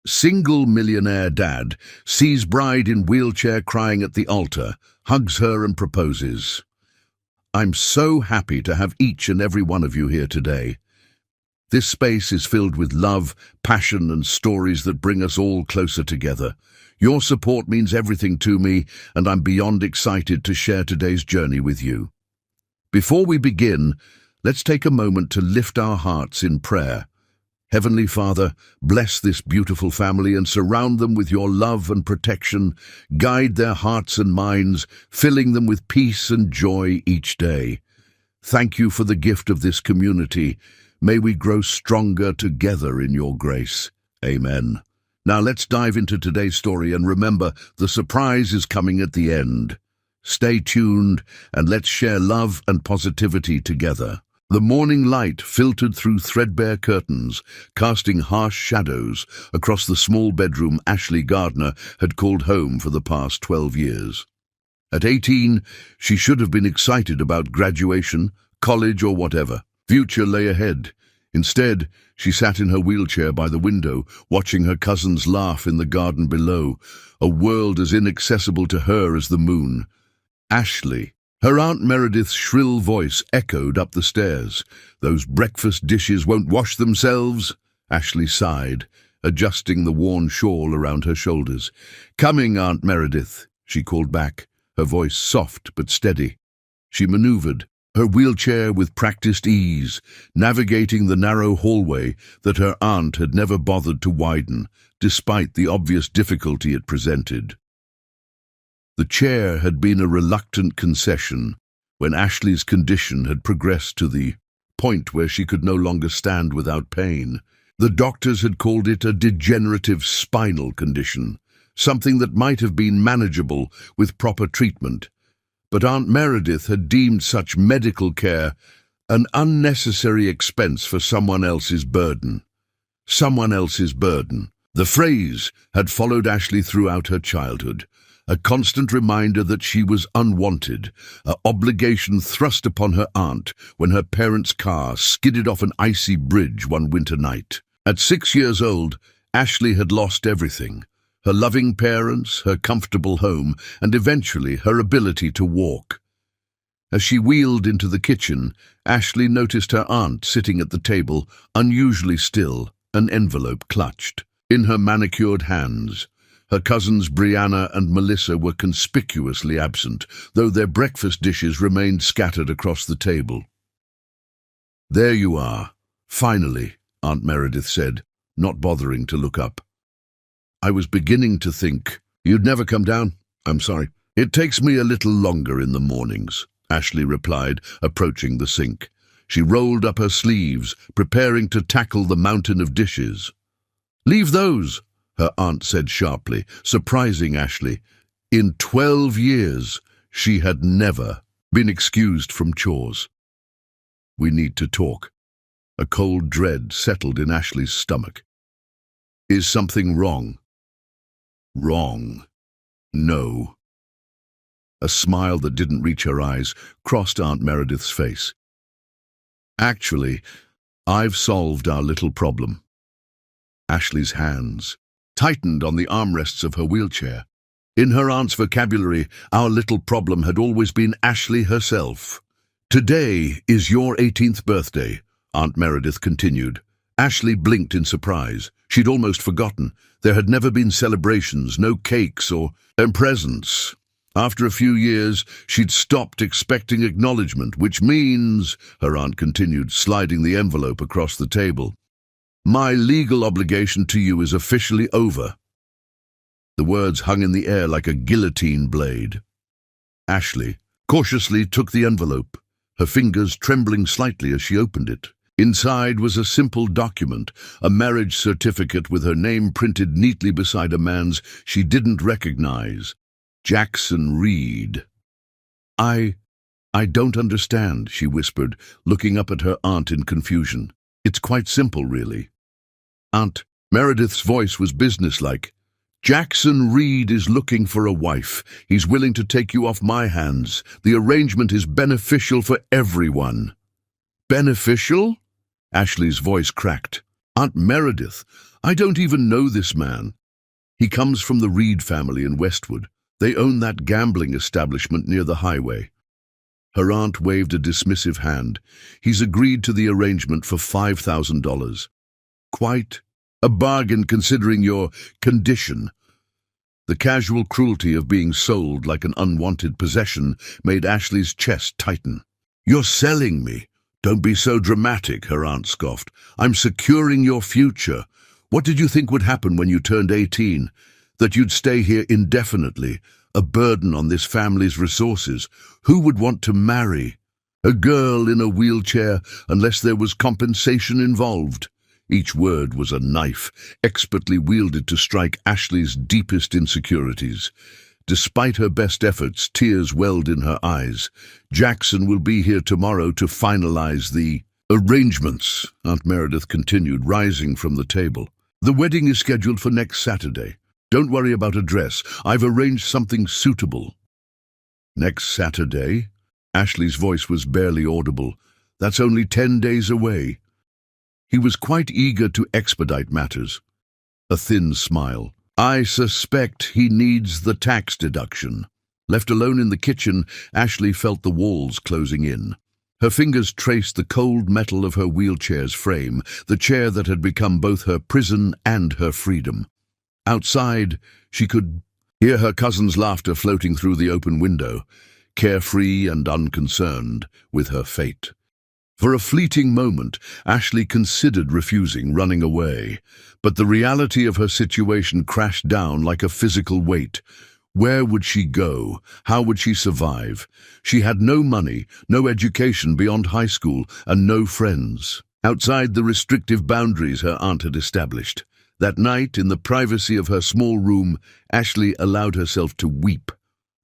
Single millionaire dad sees bride in wheelchair crying at the altar, hugs her and proposes. I'm so happy to have each and every one of you here today. This space is filled with love, passion and stories that bring us all closer together. Your support means everything to me, and I'm beyond excited to share today's journey with you. Before we begin, let's take a moment to lift our hearts in prayer. Heavenly Father, bless this beautiful family and surround them with your love and protection. Guide their hearts and minds, filling them with peace and joy each day. Thank you for the gift of this community. May we grow stronger together in your grace. Amen. Now let's dive into today's story, and remember, the surprise is coming at the end. Stay tuned and let's share love and positivity together. The morning light filtered through threadbare curtains, casting harsh shadows across the small bedroom Ashley Gardner had called home for the past 12 years. At 18, she should have been excited about graduation, college or whatever. Future lay ahead. Instead, she sat in her wheelchair by the window, watching her cousins laugh in the garden below, a world as inaccessible to her as the moon. Ashley. Her Aunt Meredith's shrill voice echoed up the stairs. Those breakfast dishes won't wash themselves? Ashley sighed, adjusting the worn shawl around her shoulders. Coming, Aunt Meredith, she called back, her voice soft but steady. She maneuvered, her wheelchair with practiced ease, navigating the narrow hallway that her aunt had never bothered to widen, despite the obvious difficulty it presented. The chair had been a reluctant concession when Ashley's condition had progressed to the point where she could no longer stand without pain. The doctors had called it a degenerative spinal condition, something that might have been manageable with proper treatment. But Aunt Meredith had deemed such medical care an unnecessary expense for someone else's burden. Someone else's burden. The phrase had followed Ashley throughout her childhood, a constant reminder that she was unwanted, an obligation thrust upon her aunt when her parents' car skidded off an icy bridge one winter night. At 6 years old, Ashley had lost everything: her loving parents, her comfortable home, and eventually her ability to walk. As she wheeled into the kitchen, Ashley noticed her aunt sitting at the table, unusually still, an envelope clutched. In her manicured hands, her cousins Brianna and Melissa were conspicuously absent, though their breakfast dishes remained scattered across the table. "There you are, finally," Aunt Meredith said, not bothering to look up. "I was beginning to think you'd never come down. I'm sorry. It takes me a little longer in the mornings," Ashley replied, approaching the sink. She rolled up her sleeves, preparing to tackle the mountain of dishes. "Leave those," her aunt said sharply, surprising Ashley. In 12 years, she had never been excused from chores. "We need to talk." A cold dread settled in Ashley's stomach. "Is something wrong?" "Wrong? No." A smile that didn't reach her eyes crossed Aunt Meredith's face. "Actually, I've solved our little problem." Ashley's hands tightened on the armrests of her wheelchair. In her aunt's vocabulary, our little problem had always been Ashley herself. "Today is your 18th birthday," Aunt Meredith continued. Ashley blinked in surprise. She'd almost forgotten. There had never been celebrations, no cakes or presents. After a few years, she'd stopped expecting acknowledgement, which means, her aunt continued, sliding the envelope across the table, "my legal obligation to you is officially over." The words hung in the air like a guillotine blade. Ashley cautiously took the envelope, her fingers trembling slightly as she opened it. Inside was a simple document, a marriage certificate with her name printed neatly beside a man's she didn't recognize. Jackson Reed. I don't understand," she whispered, looking up at her aunt in confusion. "It's quite simple, really." Aunt Meredith's voice was businesslike. "Jackson Reed is looking for a wife. He's willing to take you off my hands. The arrangement is beneficial for everyone." "Beneficial?" Ashley's voice cracked. Aunt Meredith, I don't even know this man. He comes from the Reed family in Westwood. They own that gambling establishment near the highway. Her aunt waved a dismissive hand. He's agreed to the arrangement for $5,000. Quite a bargain considering your condition. The casual cruelty of being sold like an unwanted possession made Ashley's chest tighten. You're selling me. Don't be so dramatic, her aunt scoffed. I'm securing your future. What did you think would happen when you turned 18? That you'd stay here indefinitely, a burden on this family's resources. Who would want to marry a girl in a wheelchair unless there was compensation involved? Each word was a knife, expertly wielded to strike Ashley's deepest insecurities. Despite her best efforts, tears welled in her eyes. Jackson will be here tomorrow to finalize the arrangements, Aunt Meredith continued, rising from the table. The wedding is scheduled for next Saturday. Don't worry about a dress. I've arranged something suitable. Next Saturday? Ashley's voice was barely audible. That's only 10 days away. He was quite eager to expedite matters. A thin smile. I suspect he needs the tax deduction. Left alone in the kitchen, Ashley felt the walls closing in. Her fingers traced the cold metal of her wheelchair's frame, the chair that had become both her prison and her freedom. Outside, she could hear her cousin's laughter floating through the open window, carefree and unconcerned with her fate. For a fleeting moment, Ashley considered refusing, running away, but the reality of her situation crashed down like a physical weight. Where would she go? How would she survive? She had no money, no education beyond high school, and no friends. Outside the restrictive boundaries her aunt had established. That night, in the privacy of her small room, Ashley allowed herself to weep,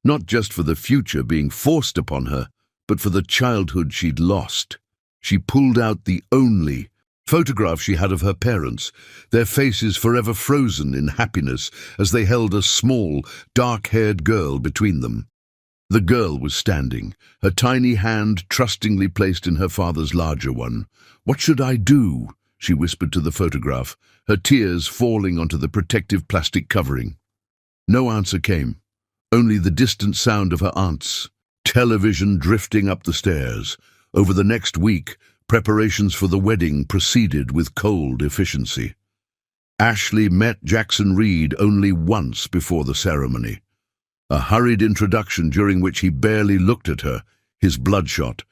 not just for the future being forced upon her, but for the childhood she'd lost. She pulled out the only photograph she had of her parents, their faces forever frozen in happiness as they held a small, dark-haired girl between them. The girl was standing, her tiny hand trustingly placed in her father's larger one. "What should I do?" she whispered to the photograph, her tears falling onto the protective plastic covering. No answer came, only the distant sound of her aunt's television drifting up the stairs. Over the next week, preparations for the wedding proceeded with cold efficiency. Ashley met Jackson Reed only once before the ceremony. A hurried introduction during which he barely looked at her, his bloodshot,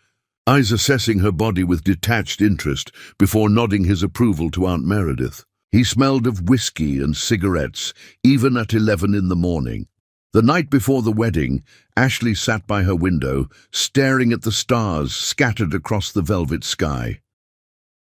eyes assessing her body with detached interest before nodding his approval to Aunt Meredith. He smelled of whiskey and cigarettes, even at 11 in the morning. The night before the wedding, Ashley sat by her window, staring at the stars scattered across the velvet sky.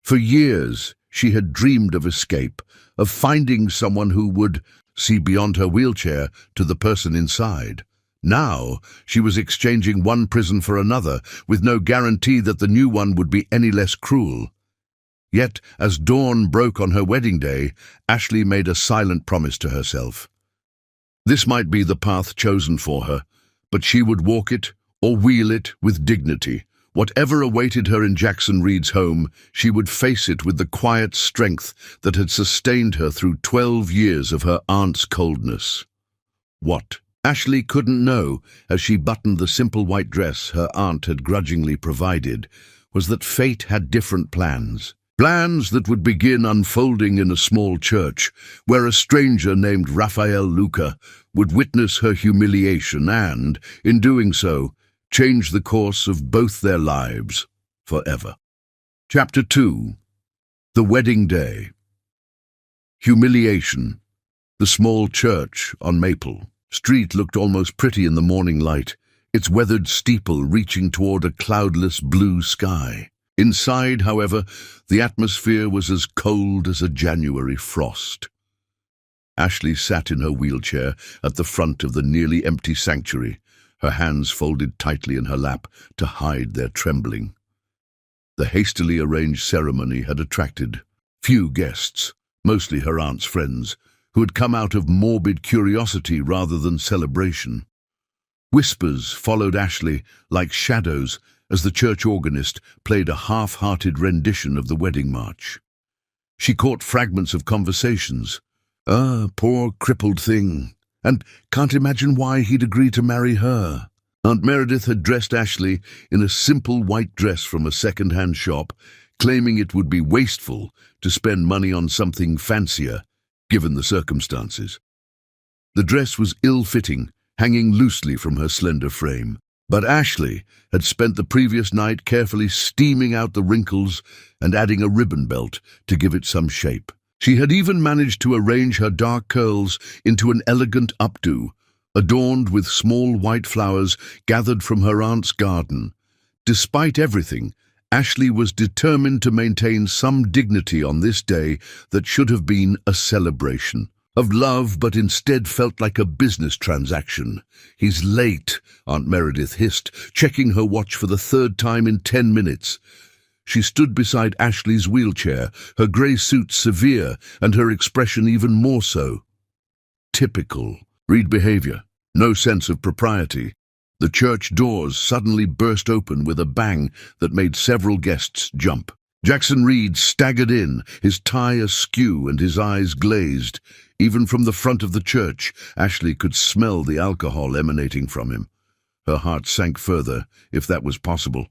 For years, she had dreamed of escape, of finding someone who would see beyond her wheelchair to the person inside. Now, she was exchanging one prison for another, with no guarantee that the new one would be any less cruel. Yet, as dawn broke on her wedding day, Ashley made a silent promise to herself. This might be the path chosen for her, but she would walk it or wheel it with dignity. Whatever awaited her in Jackson Reed's home, she would face it with the quiet strength that had sustained her through 12 years of her aunt's coldness. What? Ashley couldn't know, as she buttoned the simple white dress her aunt had grudgingly provided, was that fate had different plans. Plans that would begin unfolding in a small church, where a stranger named Raphael Luca would witness her humiliation and, in doing so, change the course of both their lives forever. Chapter 2. The Wedding Day. Humiliation. The small church on Maple Street looked almost pretty in the morning light, its weathered steeple reaching toward a cloudless blue sky. Inside, however, the atmosphere was as cold as a January frost. Ashley sat in her wheelchair at the front of the nearly empty sanctuary, her hands folded tightly in her lap to hide their trembling. The hastily arranged ceremony had attracted few guests, mostly her aunt's friends, who had come out of morbid curiosity rather than celebration. Whispers followed Ashley like shadows as the church organist played a half-hearted rendition of the wedding march. She caught fragments of conversations. Ah, poor crippled thing. And can't imagine why he'd agree to marry her. Aunt Meredith had dressed Ashley in a simple white dress from a second-hand shop, claiming it would be wasteful to spend money on something fancier, given the circumstances. The dress was ill-fitting, hanging loosely from her slender frame. But Ashley had spent the previous night carefully steaming out the wrinkles and adding a ribbon belt to give it some shape. She had even managed to arrange her dark curls into an elegant updo, adorned with small white flowers gathered from her aunt's garden. Despite everything, Ashley was determined to maintain some dignity on this day that should have been a celebration of love, but instead felt like a business transaction. "He's late," Aunt Meredith hissed, checking her watch for the third time in 10 minutes. She stood beside Ashley's wheelchair, her grey suit severe and her expression even more so. Typical. Read behaviour. No sense of propriety. The church doors suddenly burst open with a bang that made several guests jump. Jackson Reed staggered in, his tie askew and his eyes glazed. Even from the front of the church, Ashley could smell the alcohol emanating from him. Her heart sank further, if that was possible.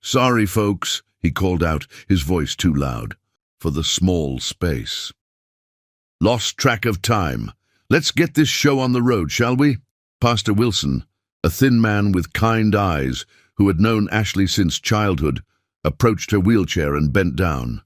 "Sorry, folks," he called out, his voice too loud for the small space. "Lost track of time. Let's get this show on the road, shall we?" Pastor Wilson, a thin man with kind eyes, who had known Ashley since childhood, approached her wheelchair and bent down.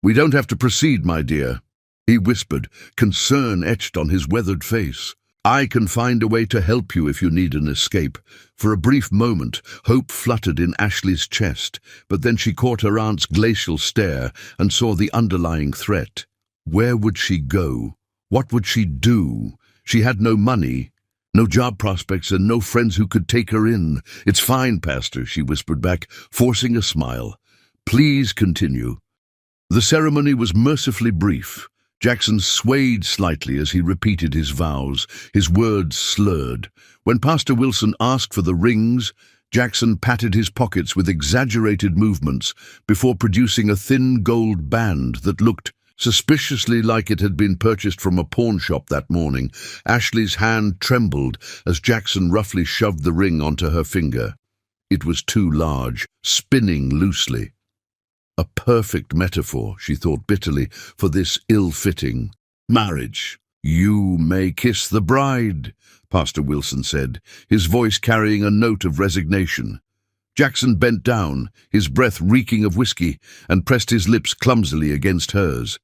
"We don't have to proceed, my dear," he whispered, concern etched on his weathered face. "I can find a way to help you if you need an escape." For a brief moment, hope fluttered in Ashley's chest, but then she caught her aunt's glacial stare and saw the underlying threat. Where would she go? What would she do? She had no money, no job prospects, and no friends who could take her in. "It's fine, Pastor," she whispered back, forcing a smile. "Please continue." The ceremony was mercifully brief. Jackson swayed slightly as he repeated his vows, his words slurred. When Pastor Wilson asked for the rings, Jackson patted his pockets with exaggerated movements before producing a thin gold band that looked suspiciously like it had been purchased from a pawn shop that morning. Ashley's hand trembled as Jackson roughly shoved the ring onto her finger. It was too large, spinning loosely. A perfect metaphor, she thought bitterly, for this ill-fitting marriage. "You may kiss the bride," Pastor Wilson said, his voice carrying a note of resignation. Jackson bent down, his breath reeking of whiskey, and pressed his lips clumsily against hers.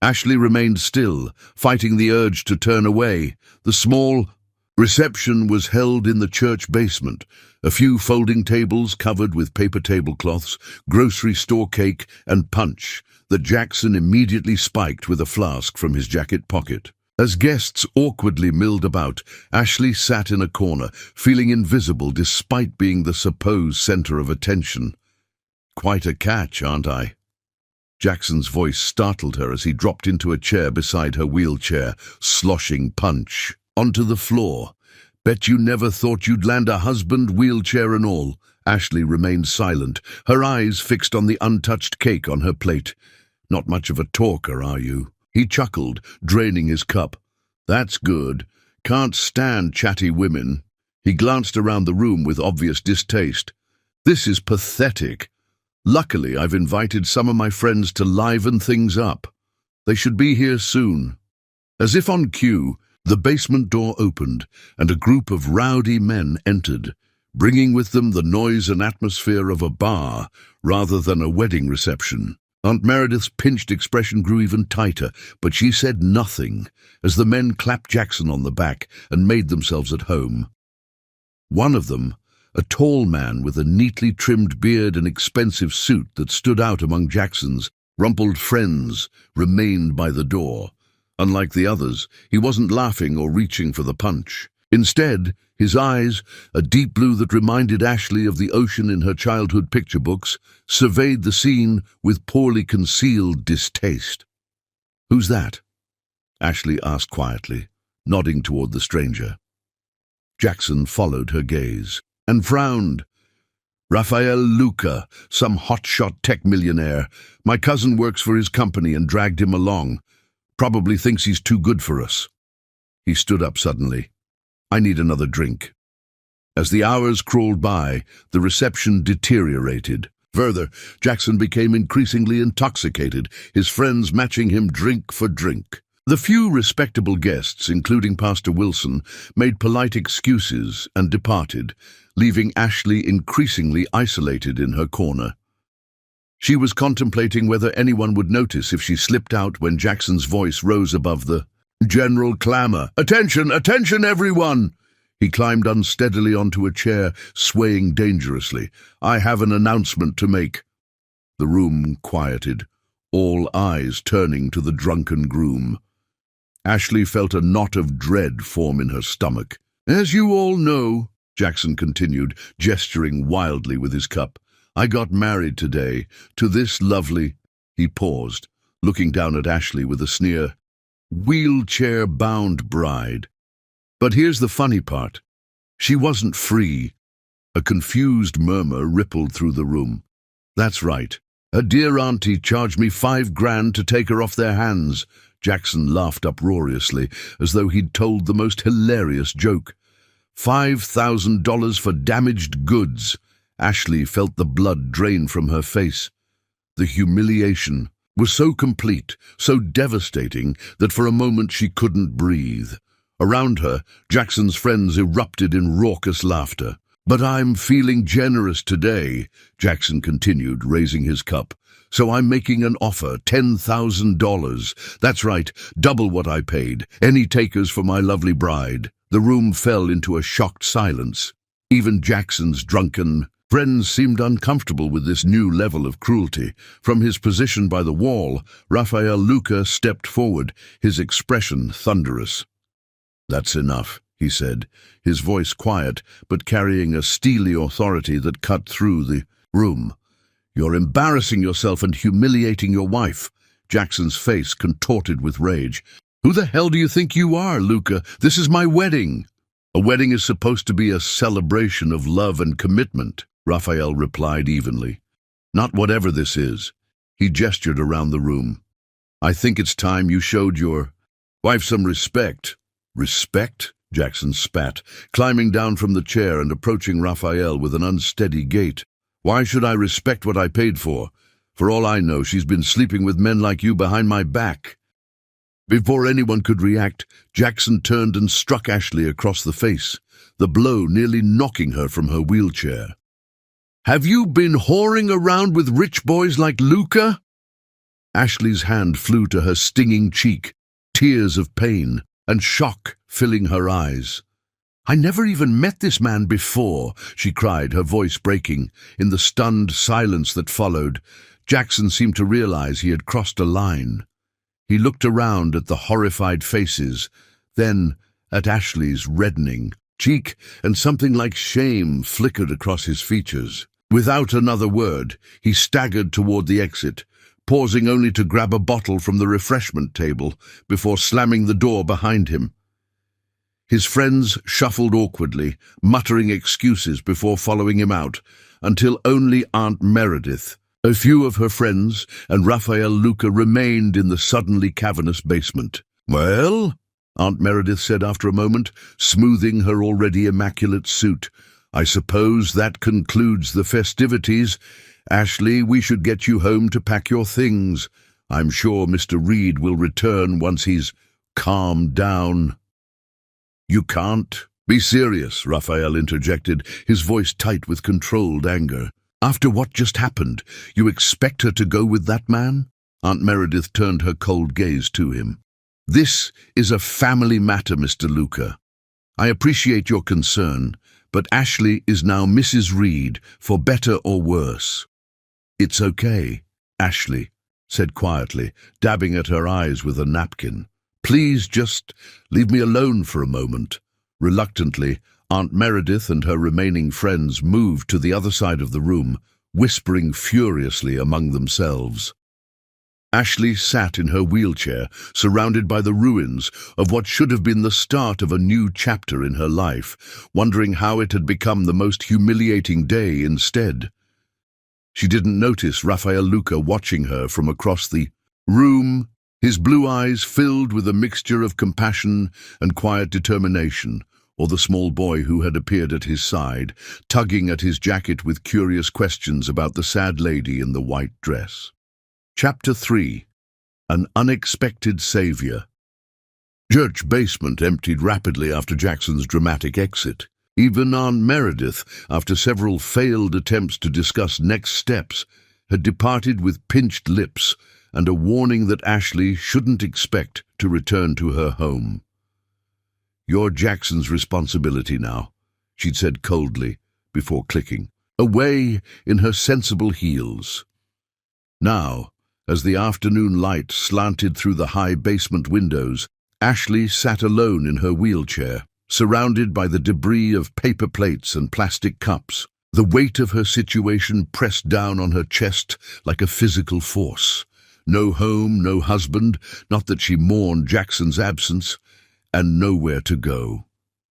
Ashley remained still, fighting the urge to turn away. The small reception was held in the church basement. A few folding tables covered with paper tablecloths, grocery store cake, and punch that Jackson immediately spiked with a flask from his jacket pocket. As guests awkwardly milled about, Ashley sat in a corner, feeling invisible despite being the supposed center of attention. "Quite a catch, aren't I?" Jackson's voice startled her as he dropped into a chair beside her wheelchair, sloshing punch onto the floor. "Bet you never thought you'd land a husband, wheelchair and all." Ashley remained silent, her eyes fixed on the untouched cake on her plate. "Not much of a talker, are you?" He chuckled, draining his cup. "That's good. Can't stand chatty women." He glanced around the room with obvious distaste. "This is pathetic. Luckily, I've invited some of my friends to liven things up. They should be here soon." As if on cue, the basement door opened, and a group of rowdy men entered, bringing with them the noise and atmosphere of a bar rather than a wedding reception. Aunt Meredith's pinched expression grew even tighter, but she said nothing as the men clapped Jackson on the back and made themselves at home. One of them, a tall man with a neatly trimmed beard and expensive suit that stood out among Jackson's rumpled friends, remained by the door. Unlike the others, he wasn't laughing or reaching for the punch. Instead, his eyes, a deep blue that reminded Ashley of the ocean in her childhood picture books, surveyed the scene with poorly concealed distaste. "Who's that?" Ashley asked quietly, nodding toward the stranger. Jackson followed her gaze and frowned. Raphael Luca, some hotshot tech millionaire. My cousin works for his company and dragged him along. Probably thinks he's too good for us." He stood up suddenly. "I need another drink." As the hours crawled by, the reception deteriorated. Further, Jackson became increasingly intoxicated, his friends matching him drink for drink. The few respectable guests, including Pastor Wilson, made polite excuses and departed, leaving Ashley increasingly isolated in her corner. She was contemplating whether anyone would notice if she slipped out when Jackson's voice rose above the general clamor. "Attention, attention, everyone!" He climbed unsteadily onto a chair, swaying dangerously. "I have an announcement to make." The room quieted, all eyes turning to the drunken groom. Ashley felt a knot of dread form in her stomach. "As you all know," Jackson continued, gesturing wildly with his cup, "I got married today to this lovely—" He paused, looking down at Ashley with a sneer. "Wheelchair-bound bride. But here's the funny part. She wasn't free." A confused murmur rippled through the room. "That's right. Her dear auntie charged me $5,000 to take her off their hands." Jackson laughed uproariously, as though he'd told the most hilarious joke. $5,000 for damaged goods. Ashley felt the blood drain from her face. The humiliation was so complete, so devastating, that for a moment she couldn't breathe. Around her, Jackson's friends erupted in raucous laughter. "But I'm feeling generous today," Jackson continued, raising his cup. "So I'm making an offer, $10,000. That's right, double what I paid. Any takers for my lovely bride?" The room fell into a shocked silence. Even Jackson's drunken friends seemed uncomfortable with this new level of cruelty. From his position by the wall, Raphael Luca stepped forward, his expression thunderous. "That's enough," he said, his voice quiet, but carrying a steely authority that cut through the room. "You're embarrassing yourself and humiliating your wife." Jackson's face contorted with rage. "Who the hell do you think you are, Luca? This is my wedding." "A wedding is supposed to be a celebration of love and commitment," Raphael replied evenly. "Not whatever this is." He gestured around the room. "I think it's time you showed your wife some respect." "Respect?" Jackson spat, climbing down from the chair and approaching Raphael with an unsteady gait. "Why should I respect what I paid for? For all I know, she's been sleeping with men like you behind my back." Before anyone could react, Jackson turned and struck Ashley across the face, the blow nearly knocking her from her wheelchair. "Have you been whoring around with rich boys like Luca?" Ashley's hand flew to her stinging cheek, tears of pain and shock filling her eyes. "I never even met this man before," she cried, her voice breaking. In the stunned silence that followed, Jackson seemed to realize he had crossed a line. He looked around at the horrified faces, then at Ashley's reddening cheek, and something like shame flickered across his features. Without another word, he staggered toward the exit, pausing only to grab a bottle from the refreshment table before slamming the door behind him. His friends shuffled awkwardly, muttering excuses before following him out, until only Aunt Meredith, a few of her friends, and Raphael Luca remained in the suddenly cavernous basement. "Well," Aunt Meredith said after a moment, smoothing her already immaculate suit, "I suppose that concludes the festivities. Ashley, we should get you home to pack your things. I'm sure Mr. Reed will return once he's calmed down." "You can't be serious," Raphael interjected, his voice tight with controlled anger. "After what just happened, you expect her to go with that man?" Aunt Meredith turned her cold gaze to him. "This is a family matter, Mr. Luca. I appreciate your concern, but Ashley is now Mrs. Reed, for better or worse." "It's okay," Ashley said quietly, dabbing at her eyes with a napkin. "Please just leave me alone for a moment." Reluctantly, Aunt Meredith and her remaining friends moved to the other side of the room, whispering furiously among themselves. Ashley sat in her wheelchair, surrounded by the ruins of what should have been the start of a new chapter in her life, wondering how it had become the most humiliating day instead. She didn't notice Rafael Luca watching her from across the room, his blue eyes filled with a mixture of compassion and quiet determination, or the small boy who had appeared at his side, tugging at his jacket with curious questions about the sad lady in the white dress. Chapter 3. An Unexpected Savior. Church basement emptied rapidly after Jackson's dramatic exit. Even Aunt Meredith, after several failed attempts to discuss next steps, had departed with pinched lips and a warning that Ashley shouldn't expect to return to her home. "You're Jackson's responsibility now," she'd said coldly, before clicking away in her sensible heels. Now, as the afternoon light slanted through the high basement windows, Ashley sat alone in her wheelchair, surrounded by the debris of paper plates and plastic cups. The weight of her situation pressed down on her chest like a physical force. No home, no husband, not that she mourned Jackson's absence, and nowhere to go.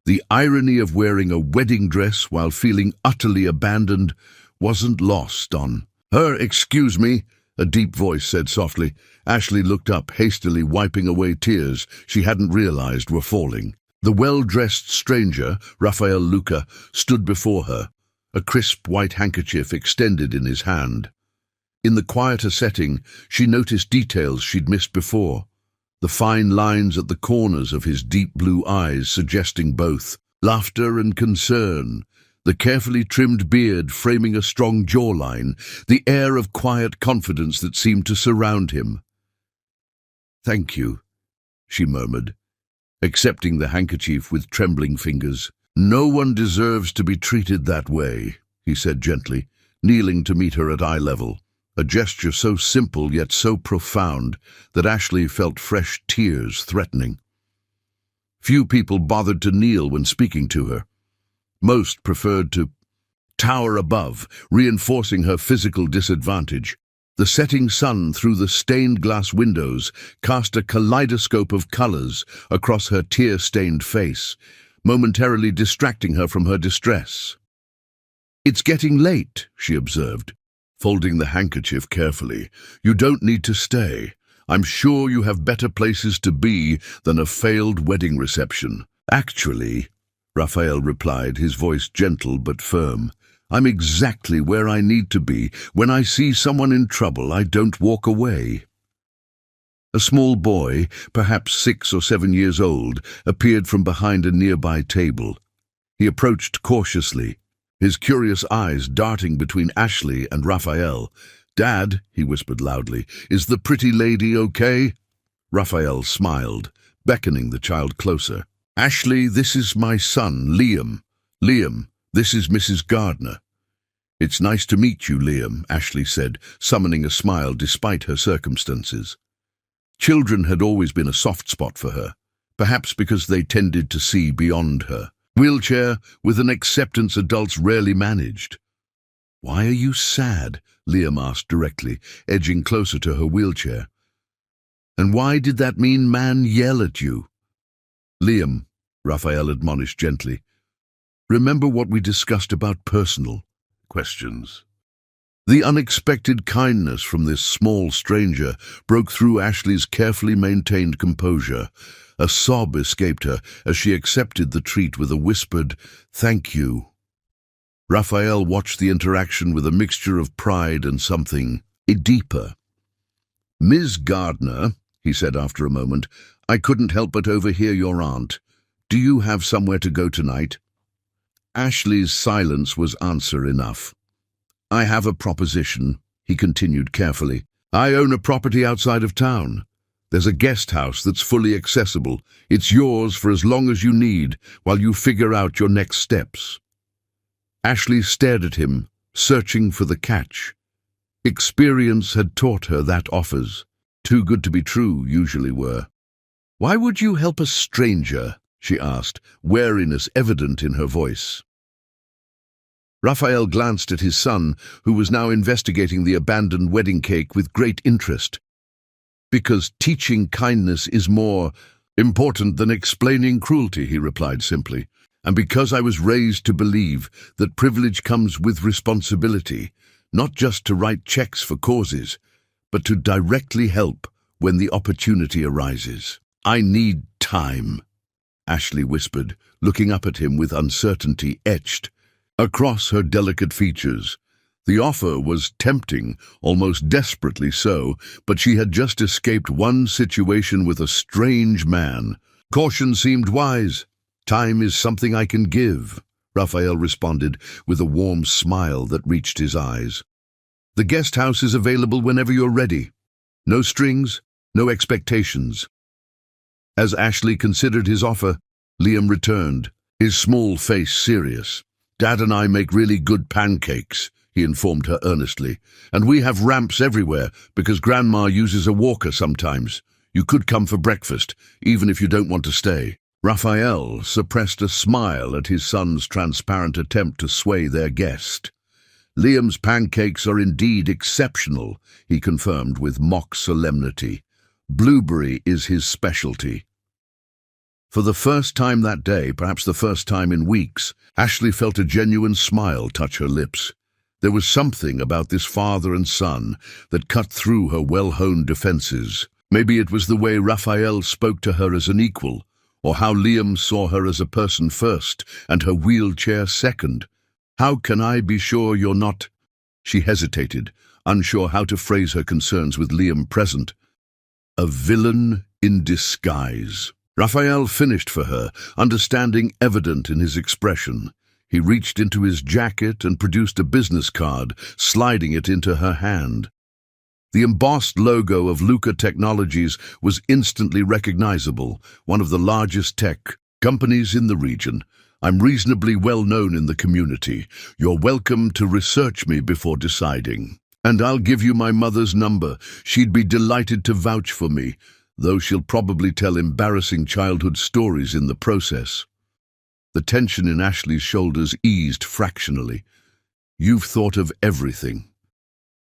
The irony of wearing a wedding dress while feeling utterly abandoned wasn't lost on her. "Excuse me," a deep voice said softly. Ashley looked up, hastily wiping away tears she hadn't realized were falling. The well-dressed stranger, Rafael Luca, stood before her, a crisp white handkerchief extended in his hand. In the quieter setting, she noticed details she'd missed before. The fine lines at the corners of his deep blue eyes suggesting both laughter and concern, the carefully trimmed beard framing a strong jawline, the air of quiet confidence that seemed to surround him. "Thank you," she murmured, accepting the handkerchief with trembling fingers. "No one deserves to be treated that way," he said gently, kneeling to meet her at eye level, a gesture so simple yet so profound that Ashley felt fresh tears threatening. Few people bothered to kneel when speaking to her. Most preferred to tower above, reinforcing her physical disadvantage. The setting sun through the stained glass windows cast a kaleidoscope of colors across her tear-stained face, momentarily distracting her from her distress. "It's getting late," she observed, folding the handkerchief carefully. "You don't need to stay. I'm sure you have better places to be than a failed wedding reception." "Actually," Raphael replied, his voice gentle but firm, "I'm exactly where I need to be. When I see someone in trouble, I don't walk away." A small boy, perhaps 6 or 7 years old, appeared from behind a nearby table. He approached cautiously, his curious eyes darting between Ashley and Raphael. "Dad," he whispered loudly, "is the pretty lady okay?" Raphael smiled, beckoning the child closer. "Ashley, this is my son, Liam. Liam, this is Mrs. Gardner." "It's nice to meet you, Liam," Ashley said, summoning a smile despite her circumstances. Children had always been a soft spot for her, perhaps because they tended to see beyond her. Wheelchair with an acceptance adults rarely managed. "Why are you sad?" Liam asked directly, edging closer to her wheelchair. "And why did that mean man yell at you?" "Liam," Raphael admonished gently, "remember what we discussed about personal questions." The unexpected kindness from this small stranger broke through Ashley's carefully maintained composure. A sob escaped her as she accepted the treat with a whispered, "Thank you." Raphael watched the interaction with a mixture of pride and something deeper. "Ms. Gardner," he said after a moment, "I couldn't help but overhear your aunt. Do you have somewhere to go tonight?" Ashley's silence was answer enough. "I have a proposition," he continued carefully. "I own a property outside of town. There's a guest house that's fully accessible. It's yours for as long as you need while you figure out your next steps." Ashley stared at him, searching for the catch. Experience had taught her that offers, too good to be true, usually were. "Why would you help a stranger?" she asked, wariness evident in her voice. Raphael glanced at his son, who was now investigating the abandoned wedding cake with great interest. Because teaching kindness is more important than explaining cruelty, he replied simply. And because I was raised to believe that privilege comes with responsibility, not just to write checks for causes, but to directly help when the opportunity arises. I need time, Ashley whispered, looking up at him with uncertainty etched across her delicate features. The offer was tempting, almost desperately so, but she had just escaped one situation with a strange man. Caution seemed wise. Time is something I can give, Raphael responded with a warm smile that reached his eyes. The guest house is available whenever you're ready. No strings, no expectations. As Ashley considered his offer, Liam returned, his small face serious. Dad and I make really good pancakes, he informed her earnestly, and we have ramps everywhere because Grandma uses a walker sometimes. You could come for breakfast, even if you don't want to stay. Raphael suppressed a smile at his son's transparent attempt to sway their guest. Liam's pancakes are indeed exceptional, he confirmed with mock solemnity. Blueberry is his specialty. For the first time that day, perhaps the first time in weeks, Ashley felt a genuine smile touch her lips. There was something about this father and son that cut through her well-honed defenses. Maybe it was the way Raphael spoke to her as an equal, or how Liam saw her as a person first and her wheelchair second. How can I be sure you're not? She hesitated, unsure how to phrase her concerns with Liam present. A villain in disguise. Raphael finished for her, understanding evident in his expression. He reached into his jacket and produced a business card, sliding it into her hand. The embossed logo of Luca Technologies was instantly recognizable, one of the largest tech companies in the region. I'm reasonably well known in the community. You're welcome to research me before deciding. And I'll give you my mother's number. She'd be delighted to vouch for me, though she'll probably tell embarrassing childhood stories in the process. The tension in Ashley's shoulders eased fractionally. You've thought of everything.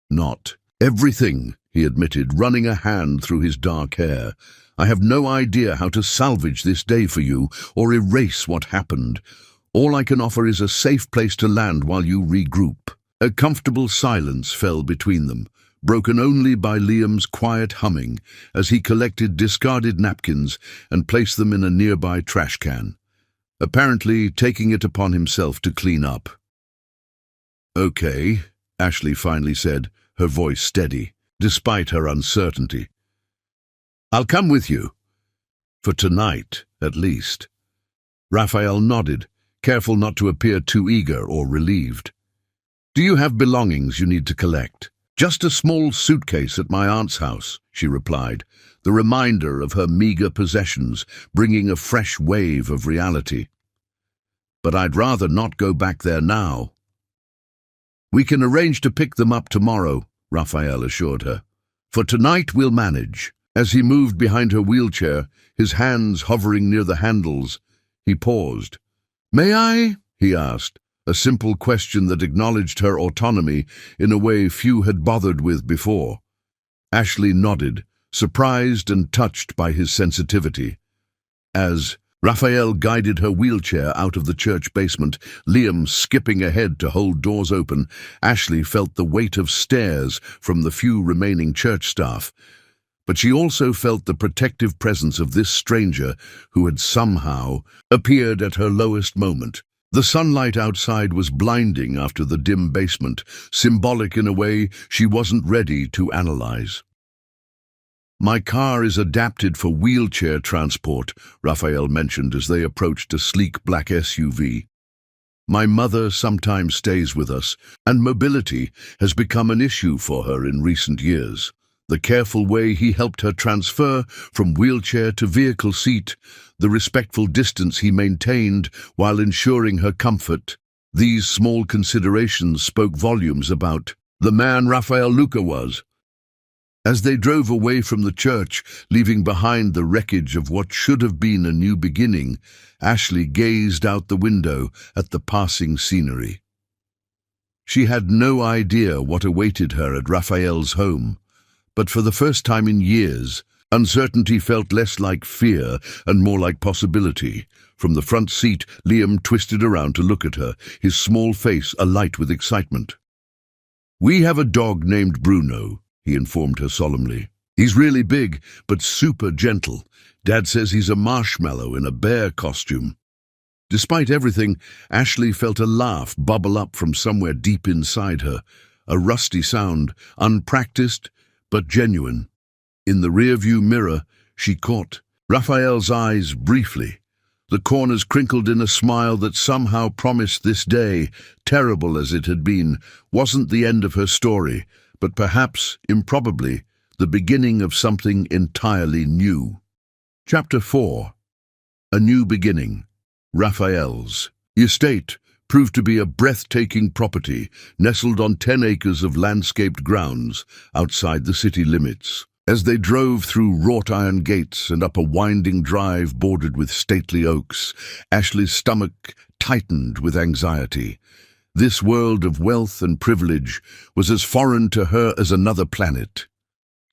Not everything, he admitted, running a hand through his dark hair. I have no idea how to salvage this day for you or erase what happened. All I can offer is a safe place to land while you regroup. A comfortable silence fell between them, broken only by Liam's quiet humming as he collected discarded napkins and placed them in a nearby trash can, apparently taking it upon himself to clean up. Okay, Ashley finally said, her voice steady, despite her uncertainty. I'll come with you. For tonight, at least. Raphael nodded, careful not to appear too eager or relieved. Do you have belongings you need to collect? Just a small suitcase at my aunt's house, she replied, the reminder of her meager possessions bringing a fresh wave of reality. But I'd rather not go back there now. We can arrange to pick them up tomorrow, Raphael assured her. For tonight we'll manage. As he moved behind her wheelchair, his hands hovering near the handles, he paused. May I? He asked, a simple question that acknowledged her autonomy in a way few had bothered with before. Ashley nodded, surprised and touched by his sensitivity. As Raphael guided her wheelchair out of the church basement, Liam skipping ahead to hold doors open, Ashley felt the weight of stares from the few remaining church staff. But she also felt the protective presence of this stranger who had somehow appeared at her lowest moment. The sunlight outside was blinding after the dim basement, symbolic in a way she wasn't ready to analyze. My car is adapted for wheelchair transport, Raphael mentioned as they approached a sleek black SUV. My mother sometimes stays with us, and mobility has become an issue for her in recent years. The careful way he helped her transfer from wheelchair to vehicle seat, the respectful distance he maintained while ensuring her comfort, these small considerations spoke volumes about the man Raphael Luca was. As they drove away from the church, leaving behind the wreckage of what should have been a new beginning, Ashley gazed out the window at the passing scenery. She had no idea what awaited her at Raphael's home, But for the first time in years, uncertainty felt less like fear and more like possibility. From the front seat, Liam twisted around to look at her, his small face alight with excitement. "We have a dog named Bruno," he informed her solemnly. "He's really big, but super gentle. Dad says he's a marshmallow in a bear costume." Despite everything, Ashley felt a laugh bubble up from somewhere deep inside her, a rusty sound, unpracticed but genuine. In the rearview mirror, she caught Raphael's eyes briefly. The corners crinkled in a smile that somehow promised this day, terrible as it had been, wasn't the end of her story, but perhaps, improbably, the beginning of something entirely new. Chapter 4. A New Beginning. Raphael's estate proved to be a breathtaking property nestled on 10 acres of landscaped grounds outside the city limits. As they drove through wrought-iron gates and up a winding drive bordered with stately oaks, Ashley's stomach tightened with anxiety. This world of wealth and privilege was as foreign to her as another planet.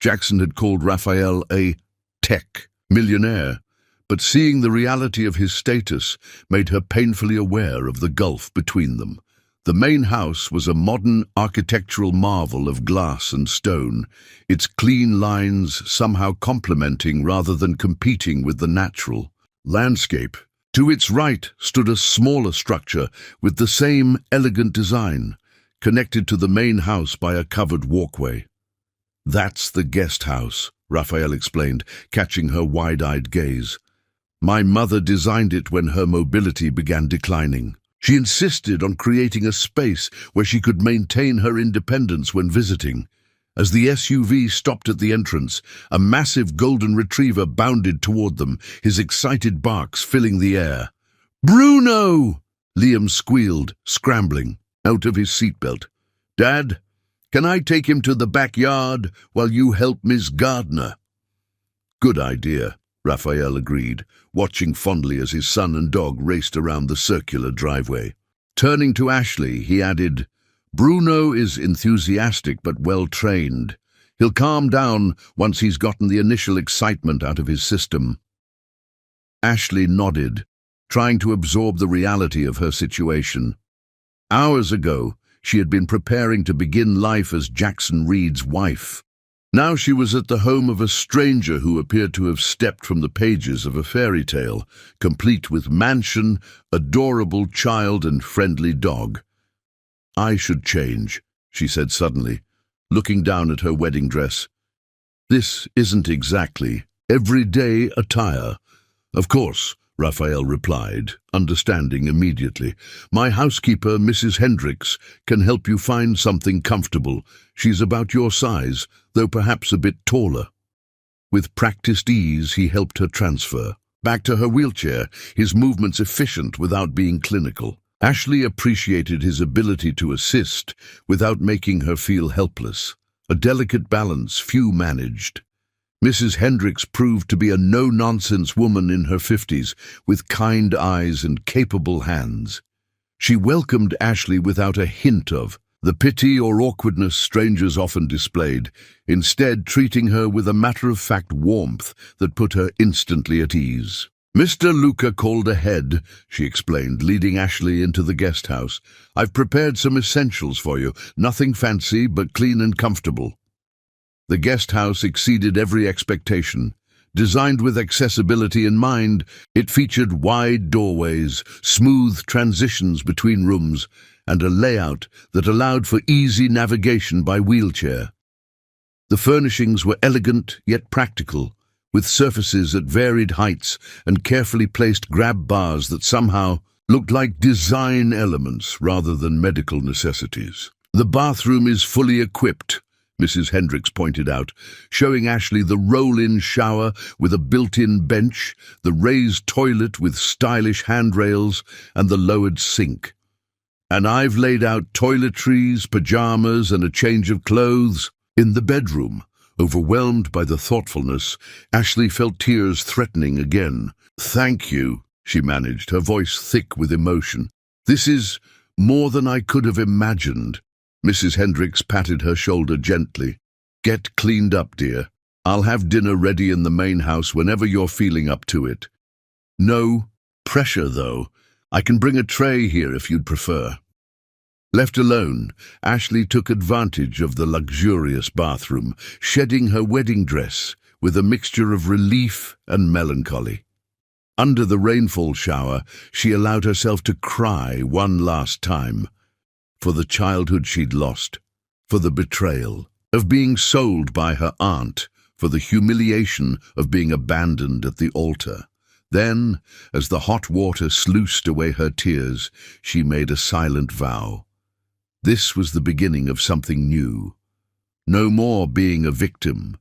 Jackson had called Raphael a tech millionaire, but seeing the reality of his status made her painfully aware of the gulf between them. The main house was a modern architectural marvel of glass and stone, its clean lines somehow complementing rather than competing with the natural landscape. To its right stood a smaller structure with the same elegant design, connected to the main house by a covered walkway. "That's the guest house," Raphael explained, catching her wide-eyed gaze. "My mother designed it when her mobility began declining. She insisted on creating a space where she could maintain her independence when visiting." As the SUV stopped at the entrance, a massive golden retriever bounded toward them, his excited barks filling the air. "Bruno!" Liam squealed, scrambling out of his seatbelt. "Dad, can I take him to the backyard while you help Miss Gardner?" "Good idea," Raphael agreed, watching fondly as his son and dog raced around the circular driveway. Turning to Ashley, he added, "Bruno is enthusiastic but well-trained. He'll calm down once he's gotten the initial excitement out of his system." Ashley nodded, trying to absorb the reality of her situation. Hours ago, she had been preparing to begin life as Jackson Reed's wife. Now she was at the home of a stranger who appeared to have stepped from the pages of a fairy tale, complete with mansion, adorable child, and friendly dog. "I should change," she said suddenly, looking down at her wedding dress. "This isn't exactly everyday attire." "Of course," Raphael replied, understanding immediately. "My housekeeper, Mrs. Hendricks, can help you find something comfortable. She's about your size, though perhaps a bit taller." With practiced ease, he helped her transfer back to her wheelchair, his movements efficient without being clinical. Ashley appreciated his ability to assist without making her feel helpless, a delicate balance few managed. Mrs. Hendricks proved to be a no-nonsense woman in her 50s, with kind eyes and capable hands. She welcomed Ashley without a hint of the pity or awkwardness strangers often displayed, instead treating her with a matter-of-fact warmth that put her instantly at ease. "Mr. Luca called ahead," she explained, leading Ashley into the guest house. "I've prepared some essentials for you, nothing fancy but clean and comfortable." The guest house exceeded every expectation. Designed with accessibility in mind, it featured wide doorways, smooth transitions between rooms, and a layout that allowed for easy navigation by wheelchair. The furnishings were elegant yet practical, with surfaces at varied heights and carefully placed grab bars that somehow looked like design elements rather than medical necessities. "The bathroom is fully equipped," Mrs. Hendricks pointed out, showing Ashley the roll-in shower with a built-in bench, the raised toilet with stylish handrails, and the lowered sink. "And I've laid out toiletries, pajamas, and a change of clothes." In the bedroom, overwhelmed by the thoughtfulness, Ashley felt tears threatening again. "Thank you," she managed, her voice thick with emotion. "This is more than I could have imagined." Mrs. Hendricks patted her shoulder gently. Get cleaned up, dear. I'll have dinner ready in the main house whenever you're feeling up to it. No pressure, though. I can bring a tray here if you'd prefer. Left alone, Ashley took advantage of the luxurious bathroom, shedding her wedding dress with a mixture of relief and melancholy. Under the rainfall shower, she allowed herself to cry one last time, for the childhood she'd lost, for the betrayal of being sold by her aunt, for the humiliation of being abandoned at the altar. Then, as the hot water sluiced away her tears, she made a silent vow. This was the beginning of something new. No more being a victim.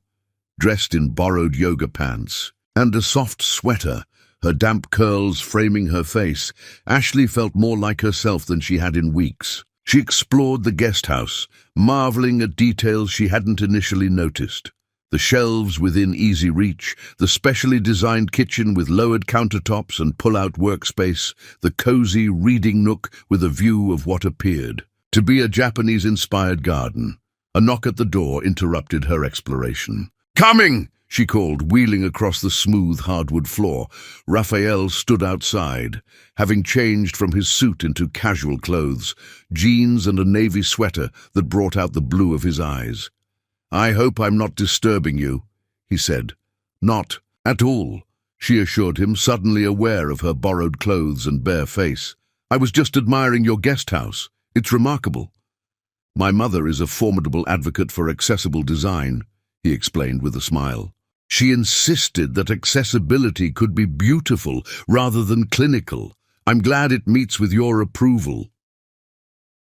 Dressed in borrowed yoga pants and a soft sweater, her damp curls framing her face, Ashley felt more like herself than she had in weeks. She explored the guest house, marveling at details she hadn't initially noticed. The shelves within easy reach, the specially designed kitchen with lowered countertops and pull-out workspace, the cozy reading nook with a view of what appeared to be a Japanese-inspired garden. A knock at the door interrupted her exploration. "Coming!" she called, wheeling across the smooth hardwood floor. Raphael stood outside, having changed from his suit into casual clothes, jeans and a navy sweater that brought out the blue of his eyes. "I hope I'm not disturbing you," he said. "Not at all," she assured him, suddenly aware of her borrowed clothes and bare face. "I was just admiring your guest house. It's remarkable." "My mother is a formidable advocate for accessible design," he explained with a smile. "She insisted that accessibility could be beautiful rather than clinical. I'm glad it meets with your approval."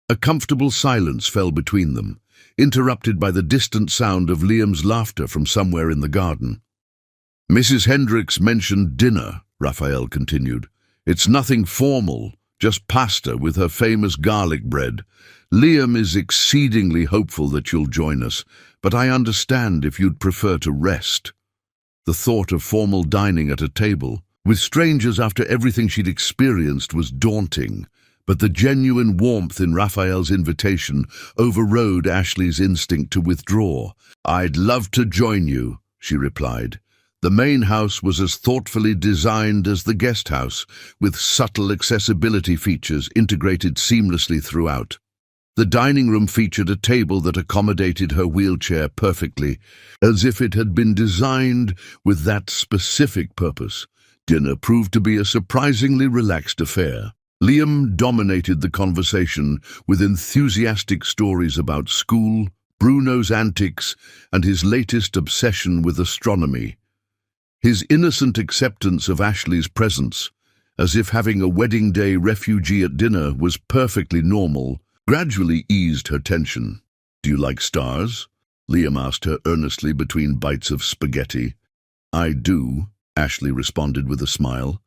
A comfortable silence fell between them, interrupted by the distant sound of Liam's laughter from somewhere in the garden. "Mrs. Hendricks mentioned dinner," Raphael continued. "It's nothing formal, just pasta with her famous garlic bread. Liam is exceedingly hopeful that you'll join us, but I understand if you'd prefer to rest." The thought of formal dining at a table with strangers after everything she'd experienced was daunting, but the genuine warmth in Raphael's invitation overrode Ashley's instinct to withdraw. "I'd love to join you," she replied. The main house was as thoughtfully designed as the guest house, with subtle accessibility features integrated seamlessly throughout. The dining room featured a table that accommodated her wheelchair perfectly, as if it had been designed with that specific purpose. Dinner proved to be a surprisingly relaxed affair. Liam dominated the conversation with enthusiastic stories about school, Bruno's antics, and his latest obsession with astronomy. His innocent acceptance of Ashley's presence, as if having a wedding day refugee at dinner was perfectly normal, gradually eased her tension. "Do you like stars?" Liam asked her earnestly between bites of spaghetti. "I do," Ashley responded with a smile,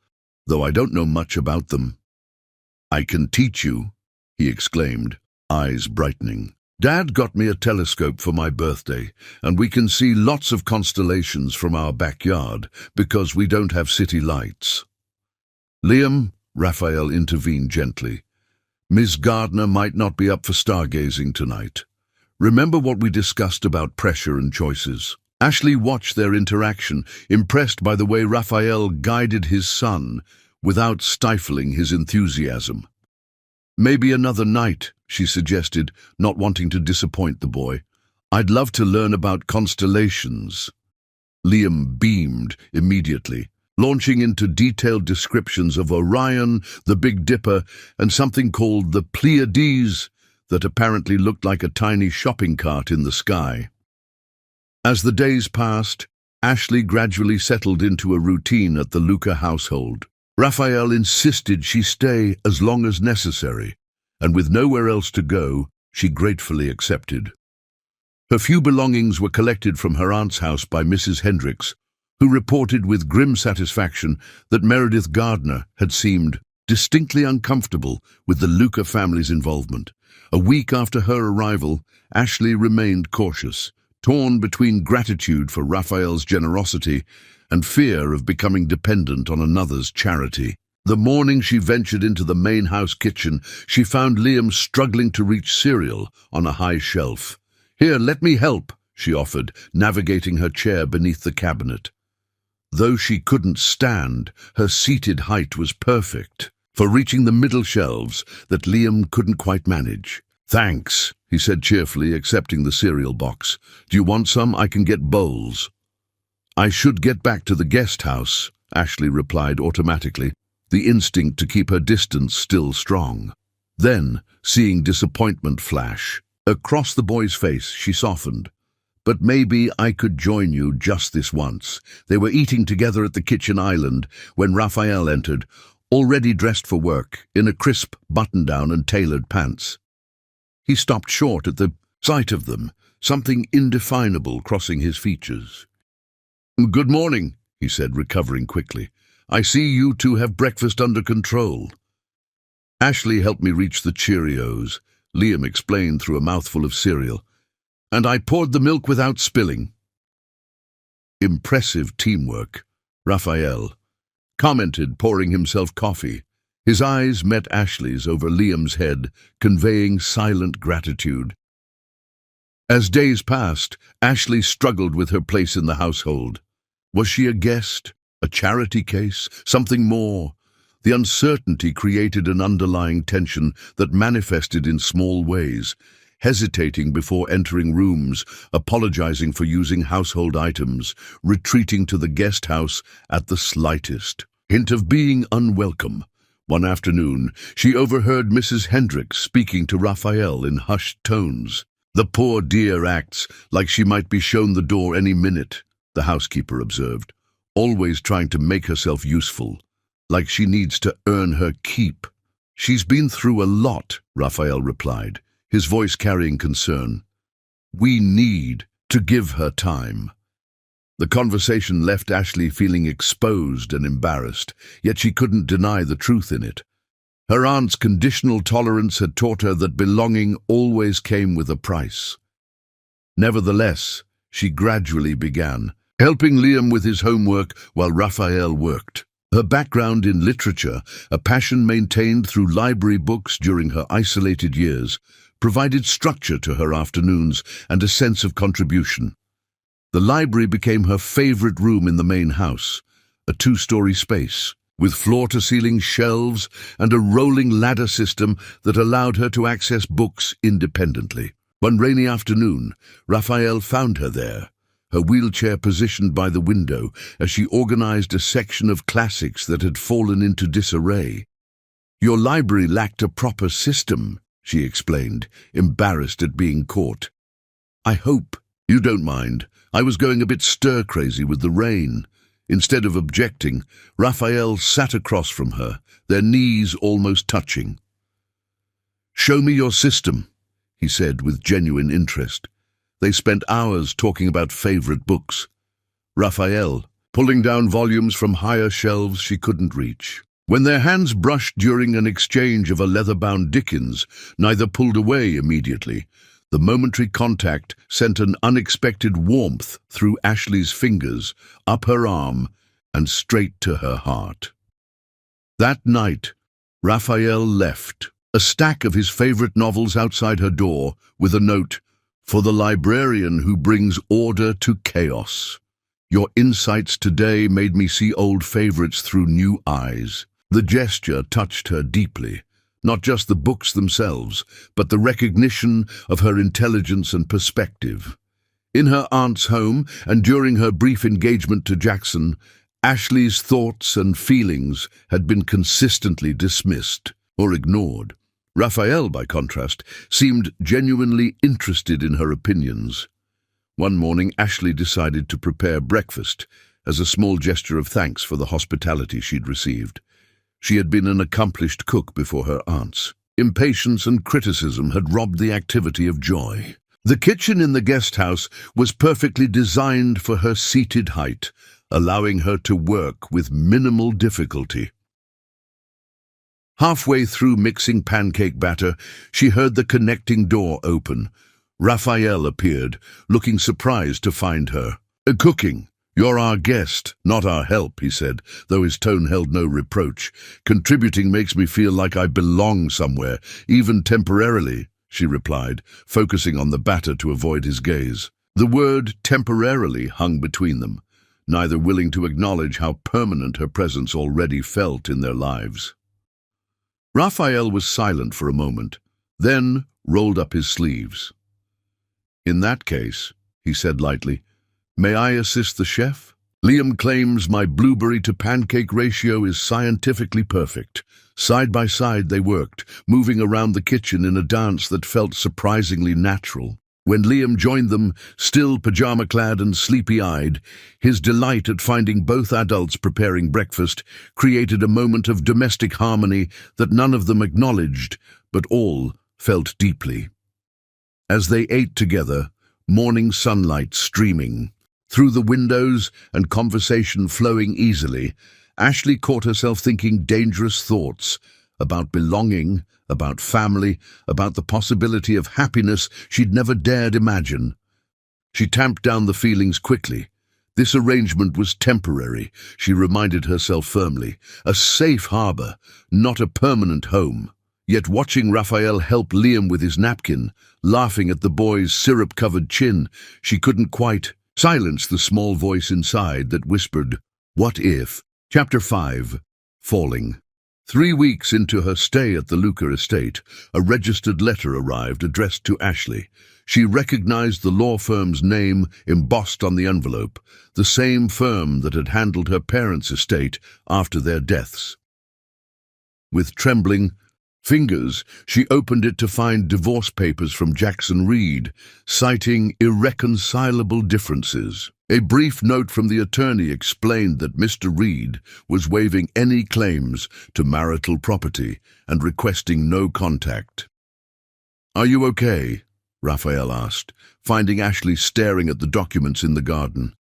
"though I don't know much about them." "I can teach you," he exclaimed, eyes brightening. "Dad got me a telescope for my birthday, and we can see lots of constellations from our backyard because we don't have city lights." "Liam," Raphael intervened gently, "Miss Gardner might not be up for stargazing tonight. Remember what we discussed about pressure and choices." Ashley watched their interaction, impressed by the way Raphael guided his son without stifling his enthusiasm. "Maybe another night," she suggested, not wanting to disappoint the boy. "I'd love to learn about constellations." Liam beamed immediately, launching into detailed descriptions of Orion, the Big Dipper, and something called the Pleiades that apparently looked like a tiny shopping cart in the sky. As the days passed, Ashley gradually settled into a routine at the Luca household. Raphael insisted she stay as long as necessary, and with nowhere else to go, she gratefully accepted. Her few belongings were collected from her aunt's house by Mrs. Hendricks, who reported with grim satisfaction that Meredith Gardner had seemed distinctly uncomfortable with the Luca family's involvement. A week after her arrival, Ashley remained cautious, torn between gratitude for Raphael's generosity and fear of becoming dependent on another's charity. The morning she ventured into the main house kitchen, she found Liam struggling to reach cereal on a high shelf. "Here, let me help," she offered, navigating her chair beneath the cabinet. Though she couldn't stand, her seated height was perfect for reaching the middle shelves that Liam couldn't quite manage. "Thanks," he said cheerfully, accepting the cereal box. "Do you want some? I can get bowls." "I should get back to the guest house," Ashley replied automatically, the instinct to keep her distance still strong. Then, seeing disappointment flash across the boy's face, she softened. "But maybe I could join you just this once." They were eating together at the kitchen island when Raphael entered, already dressed for work, in a crisp button-down and tailored pants. He stopped short at the sight of them, something indefinable crossing his features. "Good morning," he said, recovering quickly. "I see you two have breakfast under control." "Ashley helped me reach the Cheerios," Liam explained through a mouthful of cereal, "and I poured the milk without spilling." "Impressive teamwork," Raphael commented, pouring himself coffee. His eyes met Ashley's over Liam's head, conveying silent gratitude. As days passed, Ashley struggled with her place in the household. Was she a guest, a charity case, something more? The uncertainty created an underlying tension that manifested in small ways, hesitating before entering rooms, apologizing for using household items, retreating to the guest house at the slightest hint of being unwelcome. One afternoon, she overheard Mrs. Hendricks speaking to Raphael in hushed tones. "The poor dear acts like she might be shown the door any minute," the housekeeper observed, "always trying to make herself useful, like she needs to earn her keep." "She's been through a lot," Raphael replied, his voice carrying concern. "We need to give her time." The conversation left Ashley feeling exposed and embarrassed, yet she couldn't deny the truth in it. Her aunt's conditional tolerance had taught her that belonging always came with a price. Nevertheless, she gradually began, helping Liam with his homework while Raphael worked. Her background in literature, a passion maintained through library books during her isolated years, provided structure to her afternoons and a sense of contribution. The library became her favorite room in the main house, a two-story space, with floor-to-ceiling shelves and a rolling ladder system that allowed her to access books independently. One rainy afternoon, Raphael found her there, her wheelchair positioned by the window as she organized a section of classics that had fallen into disarray. "Your library lacked a proper system," she explained, embarrassed at being caught. "I hope you don't mind. I was going a bit stir-crazy with the rain." Instead of objecting, Raphael sat across from her, their knees almost touching. "Show me your system," he said with genuine interest. They spent hours talking about favorite books. Raphael, pulling down volumes from higher shelves she couldn't reach. When their hands brushed during an exchange of a leather-bound Dickens, neither pulled away immediately. The momentary contact sent an unexpected warmth through Ashley's fingers, up her arm, and straight to her heart. That night, Raphael left, a stack of his favorite novels outside her door, with a note, "For the librarian who brings order to chaos. Your insights today made me see old favorites through new eyes." The gesture touched her deeply. Not just the books themselves, but the recognition of her intelligence and perspective. In her aunt's home, and during her brief engagement to Jackson, Ashley's thoughts and feelings had been consistently dismissed or ignored. Raphael, by contrast, seemed genuinely interested in her opinions. One morning, Ashley decided to prepare breakfast as a small gesture of thanks for the hospitality she'd received. She had been an accomplished cook before her aunts. Impatience and criticism had robbed the activity of joy. The kitchen in the guest house was perfectly designed for her seated height, allowing her to work with minimal difficulty. Halfway through mixing pancake batter, she heard the connecting door open. Raphael appeared, looking surprised to find her. "Cooking. You're our guest, not our help," he said, though his tone held no reproach. "Contributing makes me feel like I belong somewhere, even temporarily," she replied, focusing on the batter to avoid his gaze. The word temporarily hung between them, neither willing to acknowledge how permanent her presence already felt in their lives. Raphael was silent for a moment, then rolled up his sleeves. "In that case," he said lightly, "may I assist the chef? Liam claims my blueberry to pancake ratio is scientifically perfect." Side by side they worked, moving around the kitchen in a dance that felt surprisingly natural. When Liam joined them, still pajama-clad and sleepy-eyed, his delight at finding both adults preparing breakfast created a moment of domestic harmony that none of them acknowledged, but all felt deeply. As they ate together, morning sunlight streaming through the windows and conversation flowing easily, Ashley caught herself thinking dangerous thoughts about belonging, about family, about the possibility of happiness she'd never dared imagine. She tamped down the feelings quickly. This arrangement was temporary, she reminded herself firmly, a safe harbor, not a permanent home. Yet watching Raphael help Liam with his napkin, laughing at the boy's syrup-covered chin, she couldn't quite silence the small voice inside that whispered, "What if?" Chapter 5. Falling. 3 weeks into her stay at the Luca estate, a registered letter arrived addressed to Ashley. She recognized the law firm's name embossed on the envelope, the same firm that had handled her parents' estate after their deaths. With trembling fingers, she opened it to find divorce papers from Jackson Reed, citing irreconcilable differences. A brief note from the attorney explained that Mr. Reed was waiving any claims to marital property and requesting no contact. "Are you okay?" Raphael asked, finding Ashley staring at the documents in the garden.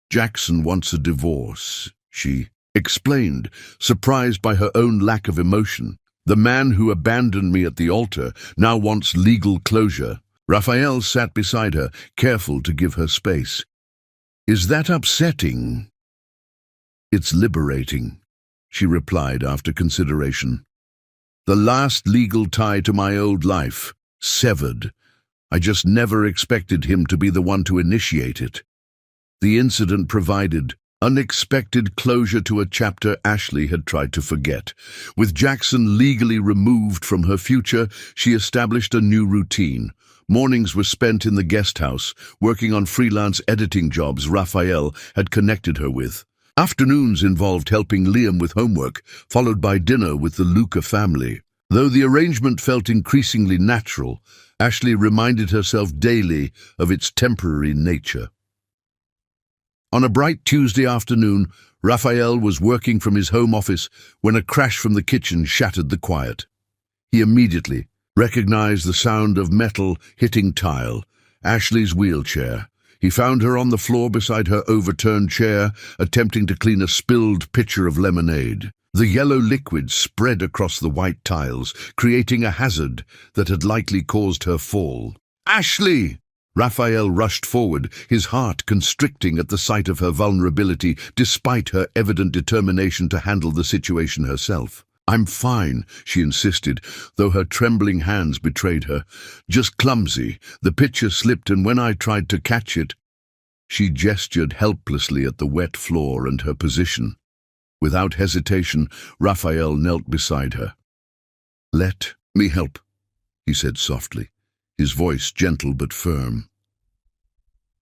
"Jackson wants a divorce," she explained, surprised by her own lack of emotion. "The man who abandoned me at the altar now wants legal closure." Raphael sat beside her, careful to give her space. "Is that upsetting?" "It's liberating," she replied after consideration. "The last legal tie to my old life, severed. I just never expected him to be the one to initiate it." The incident provided unexpected closure to a chapter Ashley had tried to forget. With Jackson legally removed from her future, she established a new routine. Mornings were spent in the guest house, working on freelance editing jobs Raphael had connected her with. Afternoons involved helping Liam with homework, followed by dinner with the Luca family. Though the arrangement felt increasingly natural, Ashley reminded herself daily of its temporary nature. On a bright Tuesday afternoon, Raphael was working from his home office when a crash from the kitchen shattered the quiet. He immediately recognized the sound of metal hitting tile, Ashley's wheelchair. He found her on the floor beside her overturned chair, attempting to clean a spilled pitcher of lemonade. The yellow liquid spread across the white tiles, creating a hazard that had likely caused her fall. "Ashley!" Raphael rushed forward, his heart constricting at the sight of her vulnerability, despite her evident determination to handle the situation herself. "I'm fine," she insisted, though her trembling hands betrayed her. "Just clumsy. The pitcher slipped, and when I tried to catch it—" She gestured helplessly at the wet floor and her position. Without hesitation, Raphael knelt beside her. "Let me help," he said softly, his voice gentle but firm.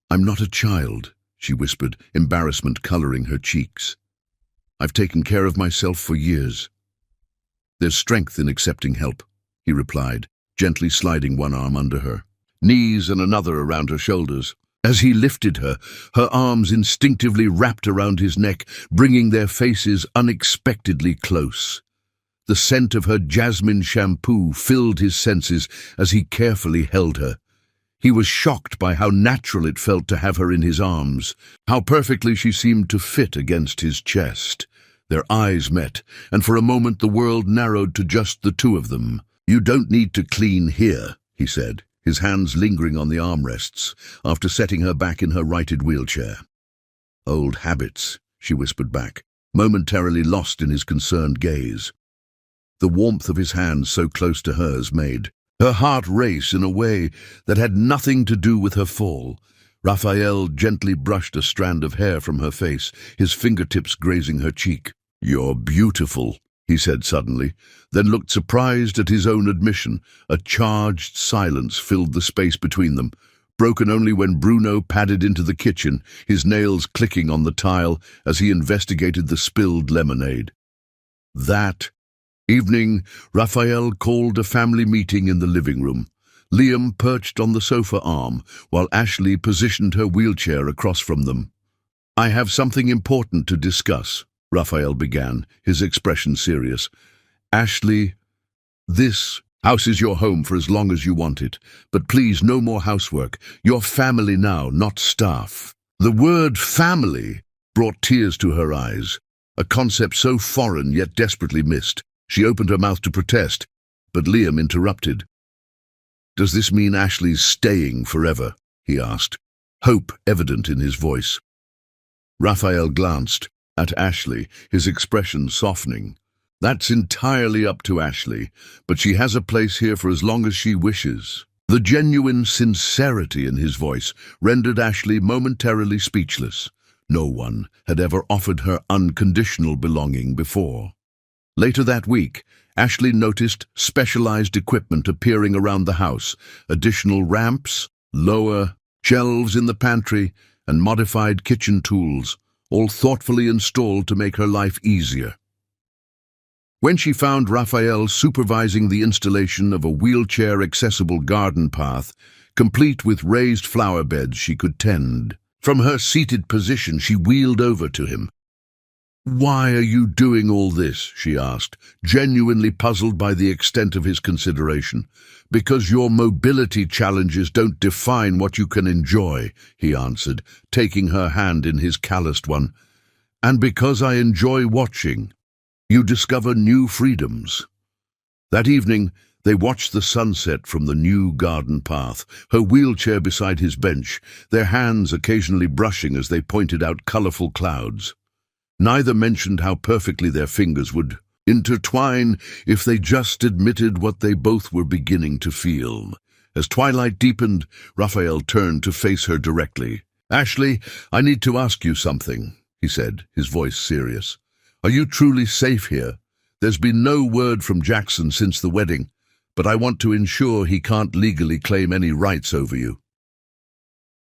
"I'm not a child," she whispered, embarrassment coloring her cheeks. "I've taken care of myself for years." "There's strength in accepting help," he replied, gently sliding one arm under her knees and another around her shoulders. As he lifted her, her arms instinctively wrapped around his neck, bringing their faces unexpectedly close. The scent of her jasmine shampoo filled his senses as he carefully held her. He was shocked by how natural it felt to have her in his arms, how perfectly she seemed to fit against his chest. Their eyes met, and for a moment the world narrowed to just the two of them. "You don't need to clean here," he said, his hands lingering on the armrests, after setting her back in her righted wheelchair. "Old habits," she whispered back, momentarily lost in his concerned gaze. The warmth of his hands so close to hers made her heart race in a way that had nothing to do with her fall. Raphael gently brushed a strand of hair from her face, his fingertips grazing her cheek. "You're beautiful," he said suddenly, then looked surprised at his own admission. A charged silence filled the space between them, broken only when Bruno padded into the kitchen, his nails clicking on the tile as he investigated the spilled lemonade. That evening, Raphael called a family meeting in the living room. Liam perched on the sofa arm, while Ashley positioned her wheelchair across from them. "I have something important to discuss," Raphael began, his expression serious. "Ashley, this house is your home for as long as you want it, but please, no more housework. You're family now, not staff." The word family brought tears to her eyes, a concept so foreign yet desperately missed. She opened her mouth to protest, but Liam interrupted. "Does this mean Ashley's staying forever?" he asked, hope evident in his voice. Raphael glanced at Ashley, his expression softening. "That's entirely up to Ashley, but she has a place here for as long as she wishes." The genuine sincerity in his voice rendered Ashley momentarily speechless. No one had ever offered her unconditional belonging before. Later that week, Ashley noticed specialized equipment appearing around the house, additional ramps, lower shelves in the pantry, and modified kitchen tools, all thoughtfully installed to make her life easier. When she found Raphael supervising the installation of a wheelchair-accessible garden path, complete with raised flower beds she could tend, from her seated position she wheeled over to him. "Why are you doing all this?" she asked, genuinely puzzled by the extent of his consideration. "Because your mobility challenges don't define what you can enjoy," he answered, taking her hand in his calloused one. "And because I enjoy watching you discover new freedoms." That evening, they watched the sunset from the new garden path, her wheelchair beside his bench, their hands occasionally brushing as they pointed out colorful clouds. Neither mentioned how perfectly their fingers would intertwine if they just admitted what they both were beginning to feel. As twilight deepened, Raphael turned to face her directly. "Ashley, I need to ask you something," he said, his voice serious. "Are you truly safe here? There's been no word from Jackson since the wedding, but I want to ensure he can't legally claim any rights over you."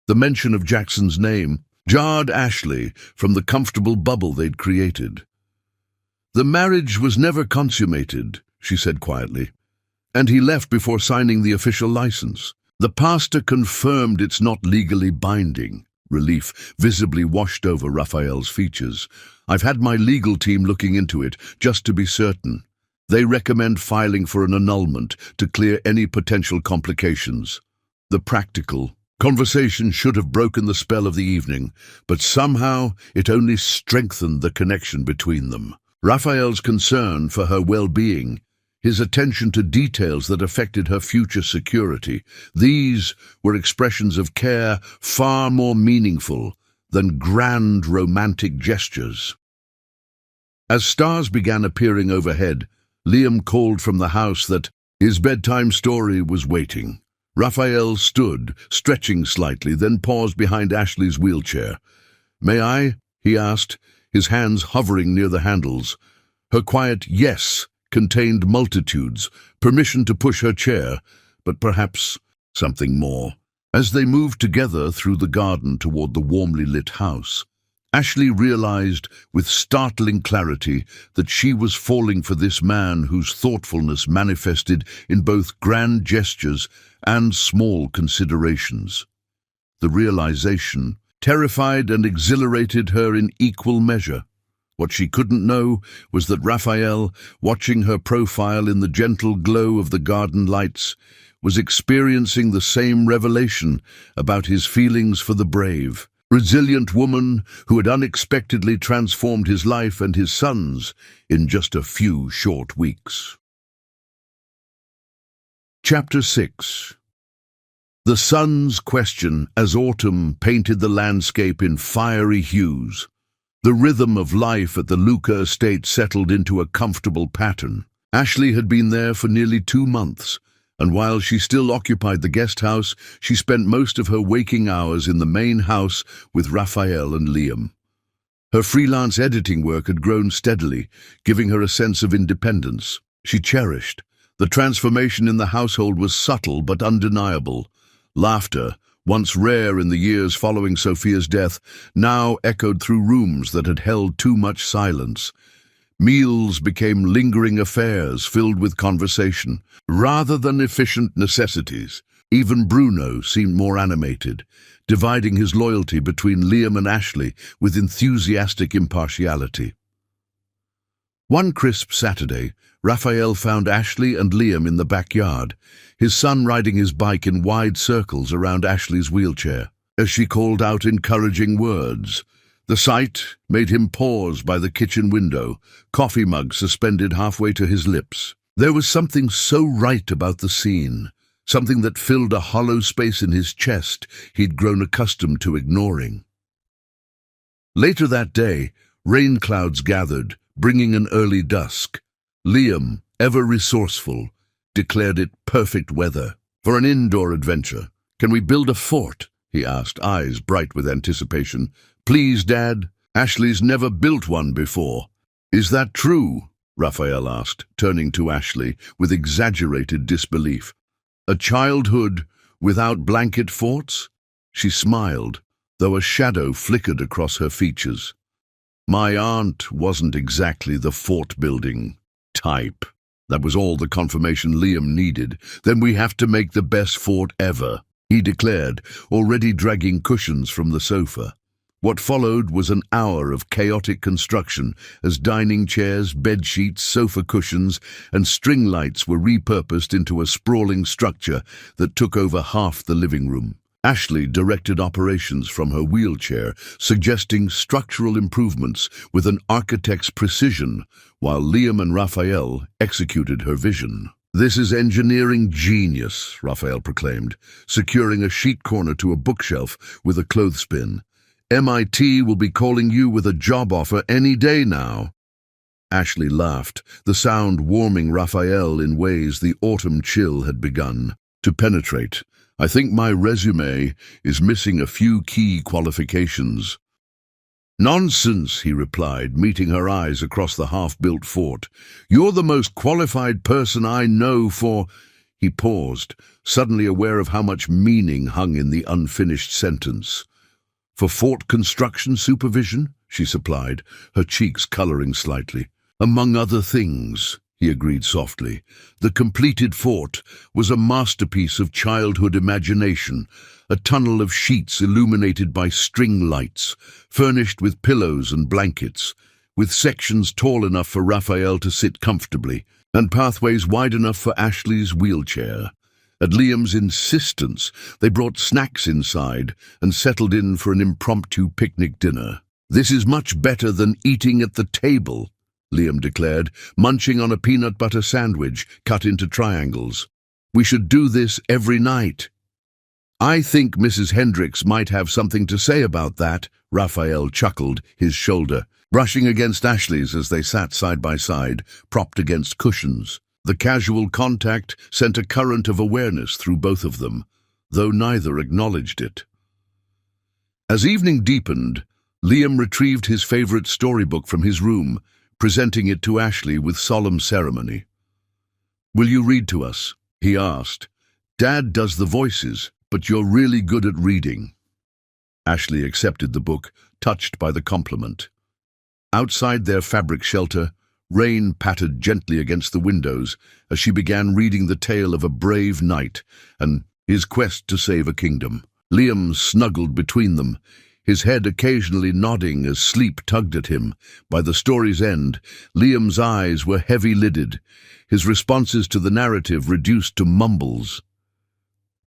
The mention of Jackson's name jarred Ashley from the comfortable bubble they'd created. "The marriage was never consummated," she said quietly, "and he left before signing the official license. The pastor confirmed it's not legally binding." Relief visibly washed over Raphael's features. "I've had my legal team looking into it, just to be certain. They recommend filing for an annulment to clear any potential complications." The practical conversation should have broken the spell of the evening, but somehow it only strengthened the connection between them. Raphael's concern for her well-being, his attention to details that affected her future security, these were expressions of care far more meaningful than grand romantic gestures. As stars began appearing overhead, Liam called from the house that his bedtime story was waiting. Raphael stood, stretching slightly, then paused behind Ashley's wheelchair. "May I?" he asked, his hands hovering near the handles. Her quiet yes contained multitudes, permission to push her chair, but perhaps something more. As they moved together through the garden toward the warmly lit house, Ashley realized with startling clarity that she was falling for this man whose thoughtfulness manifested in both grand gestures and small considerations. The realization terrified and exhilarated her in equal measure. What she couldn't know was that Raphael, watching her profile in the gentle glow of the garden lights, was experiencing the same revelation about his feelings for the brave, resilient woman who had unexpectedly transformed his life and his son's in just a few short weeks. Chapter 6. The sun's question as autumn painted the landscape in fiery hues. The rhythm of life at the Luca estate settled into a comfortable pattern. Ashley had been there for nearly 2 months, And while she still occupied the guest house, she spent most of her waking hours in the main house with Raphael and Liam. Her freelance editing work had grown steadily, giving her a sense of independence she cherished. The transformation in the household was subtle but undeniable. Laughter, once rare in the years following Sophia's death, now echoed through rooms that had held too much silence. Meals became lingering affairs filled with conversation, rather than efficient necessities. Even Bruno seemed more animated, dividing his loyalty between Liam and Ashley with enthusiastic impartiality. One crisp Saturday, Raphael found Ashley and Liam in the backyard, his son riding his bike in wide circles around Ashley's wheelchair. As she called out encouraging words, the sight made him pause by the kitchen window, coffee mug suspended halfway to his lips. There was something so right about the scene, something that filled a hollow space in his chest he'd grown accustomed to ignoring. Later that day, rain clouds gathered, bringing an early dusk. Liam, ever resourceful, declared it perfect weather for an indoor adventure. "Can we build a fort?" he asked, eyes bright with anticipation. "Please, Dad. Ashley's never built one before." "Is that true?" Raphael asked, turning to Ashley with exaggerated disbelief. "A childhood without blanket forts?" She smiled, though a shadow flickered across her features. "My aunt wasn't exactly the fort-building type." That was all the confirmation Liam needed. "Then we have to make the best fort ever," he declared, already dragging cushions from the sofa. What followed was an hour of chaotic construction as dining chairs, bed sheets, sofa cushions, and string lights were repurposed into a sprawling structure that took over half the living room. Ashley directed operations from her wheelchair, suggesting structural improvements with an architect's precision, while Liam and Raphael executed her vision. "This is engineering genius," Raphael proclaimed, securing a sheet corner to a bookshelf with a clothespin. "MIT will be calling you with a job offer any day now." Ashley laughed, the sound warming Raphael in ways the autumn chill had begun to penetrate. "I think my resume is missing a few key qualifications." "Nonsense," he replied, meeting her eyes across the half-built fort. "You're the most qualified person I know for—" He paused, suddenly aware of how much meaning hung in the unfinished sentence. "For fort construction supervision," she supplied, her cheeks coloring slightly. "Among other things," he agreed softly. The completed fort was a masterpiece of childhood imagination, a tunnel of sheets illuminated by string lights, furnished with pillows and blankets, with sections tall enough for Raphael to sit comfortably, and pathways wide enough for Ashley's wheelchair. At Liam's insistence, they brought snacks inside and settled in for an impromptu picnic dinner. "This is much better than eating at the table," Liam declared, munching on a peanut butter sandwich cut into triangles. "We should do this every night." "I think Mrs. Hendricks might have something to say about that," Raphael chuckled, his shoulder brushing against Ashley's as they sat side by side, propped against cushions. The casual contact sent a current of awareness through both of them, though neither acknowledged it. As evening deepened, Liam retrieved his favorite storybook from his room, presenting it to Ashley with solemn ceremony. "Will you read to us?" he asked. "Dad does the voices, but you're really good at reading." Ashley accepted the book, touched by the compliment. Outside their fabric shelter, rain pattered gently against the windows as she began reading the tale of a brave knight and his quest to save a kingdom. Liam snuggled between them, his head occasionally nodding as sleep tugged at him. By the story's end, Liam's eyes were heavy-lidded, his responses to the narrative reduced to mumbles.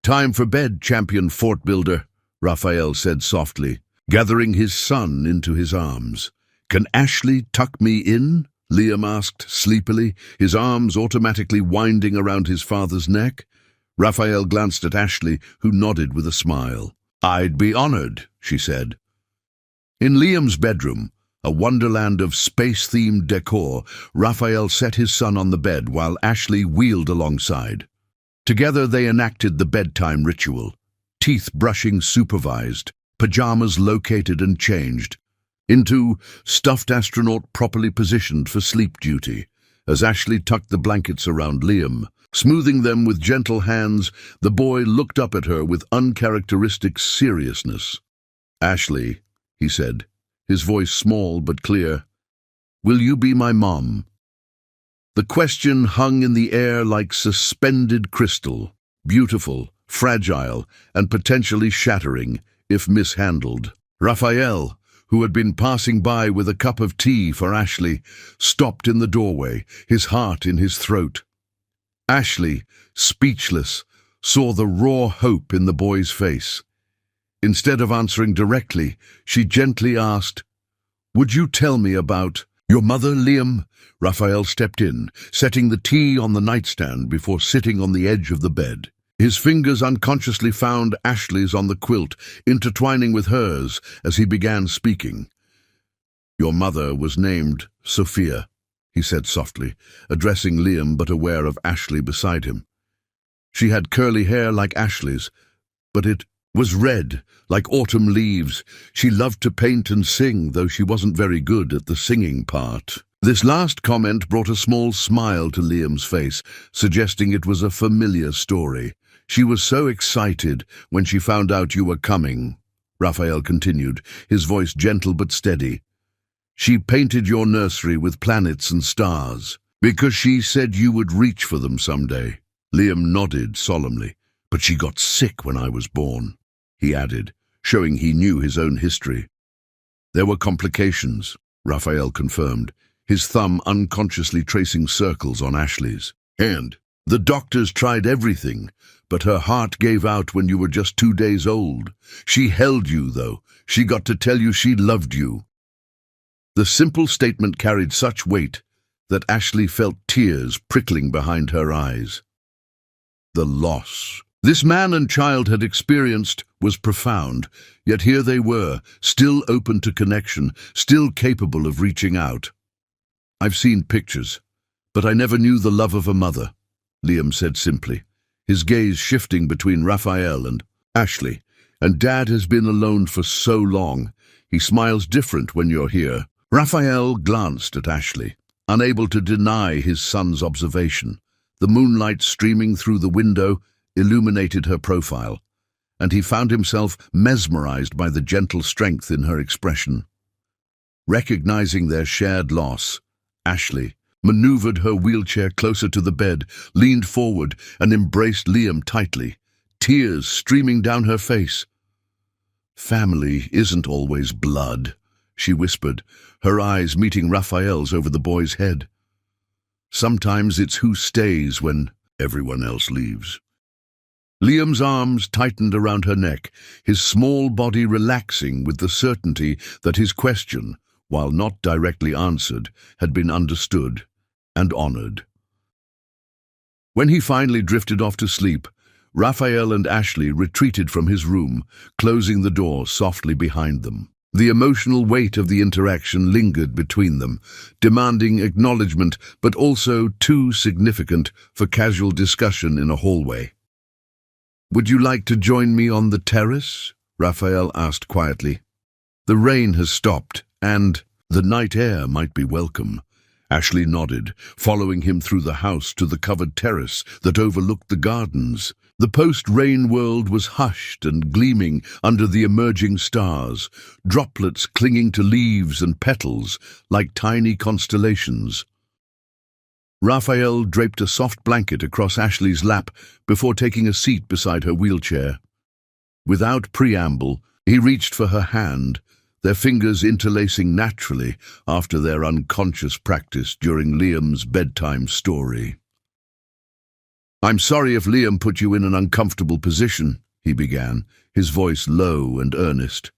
"Time for bed, champion fort builder," Raphael said softly, gathering his son into his arms. "Can Ashley tuck me in?" Liam asked sleepily, his arms automatically winding around his father's neck. Raphael glanced at Ashley, who nodded with a smile. "I'd be honored," she said. In Liam's bedroom, a wonderland of space-themed decor, Raphael set his son on the bed while Ashley wheeled alongside. Together they enacted the bedtime ritual, teeth brushing supervised, pajamas located and changed, into stuffed astronaut properly positioned for sleep duty, as Ashley tucked the blankets around Liam. Smoothing them with gentle hands, the boy looked up at her with uncharacteristic seriousness. "Ashley," he said, his voice small but clear, "will you be my mom?" The question hung in the air like suspended crystal, beautiful, fragile, and potentially shattering if mishandled. Raphael, who had been passing by with a cup of tea for Ashley, stopped in the doorway, his heart in his throat. Ashley, speechless, saw the raw hope in the boy's face. Instead of answering directly, she gently asked, "Would you tell me about your mother, Liam?" Raphael stepped in, setting the tea on the nightstand before sitting on the edge of the bed. His fingers unconsciously found Ashley's on the quilt, intertwining with hers as he began speaking. "Your mother was named Sophia," he said softly, addressing Liam but aware of Ashley beside him. She had curly hair like Ashley's, but it was red, like autumn leaves. She loved to paint and sing, though she wasn't very good at the singing part. This last comment brought a small smile to Liam's face, suggesting it was a familiar story. "She was so excited when she found out you were coming," Raphael continued, his voice gentle but steady. "She painted your nursery with planets and stars, because she said you would reach for them someday." Liam nodded solemnly. "But she got sick when I was born," he added, showing he knew his own history. "There were complications," Raphael confirmed, his thumb unconsciously tracing circles on Ashley's hand. "The doctors tried everything, but her heart gave out when you were just 2 days old. She held you, though. She got to tell you she loved you." The simple statement carried such weight that Ashley felt tears prickling behind her eyes. The loss this man and child had experienced was profound, yet here they were, still open to connection, still capable of reaching out. "I've seen pictures, but I never knew the love of a mother," Liam said simply, his gaze shifting between Raphael and Ashley. "And Dad has been alone for so long. He smiles different when you're here." Raphael glanced at Ashley, unable to deny his son's observation. The moonlight streaming through the window illuminated her profile, and he found himself mesmerized by the gentle strength in her expression. Recognizing their shared loss, Ashley maneuvered her wheelchair closer to the bed, leaned forward, and embraced Liam tightly, tears streaming down her face. "Family isn't always blood," she whispered, her eyes meeting Raphael's over the boy's head. "Sometimes it's who stays when everyone else leaves." Liam's arms tightened around her neck, his small body relaxing with the certainty that his question, while not directly answered, had been understood and honored. When he finally drifted off to sleep, Raphael and Ashley retreated from his room, closing the door softly behind them. The emotional weight of the interaction lingered between them, demanding acknowledgement but also too significant for casual discussion in a hallway. "Would you like to join me on the terrace?" Raphael asked quietly. "The rain has stopped, and the night air might be welcome." Ashley nodded, following him through the house to the covered terrace that overlooked the gardens. The post-rain world was hushed and gleaming under the emerging stars, droplets clinging to leaves and petals like tiny constellations. Raphael draped a soft blanket across Ashley's lap before taking a seat beside her wheelchair. Without preamble, he reached for her hand, their fingers interlacing naturally after their unconscious practice during Liam's bedtime story. "I'm sorry if Liam put you in an uncomfortable position," he began, his voice low and earnest.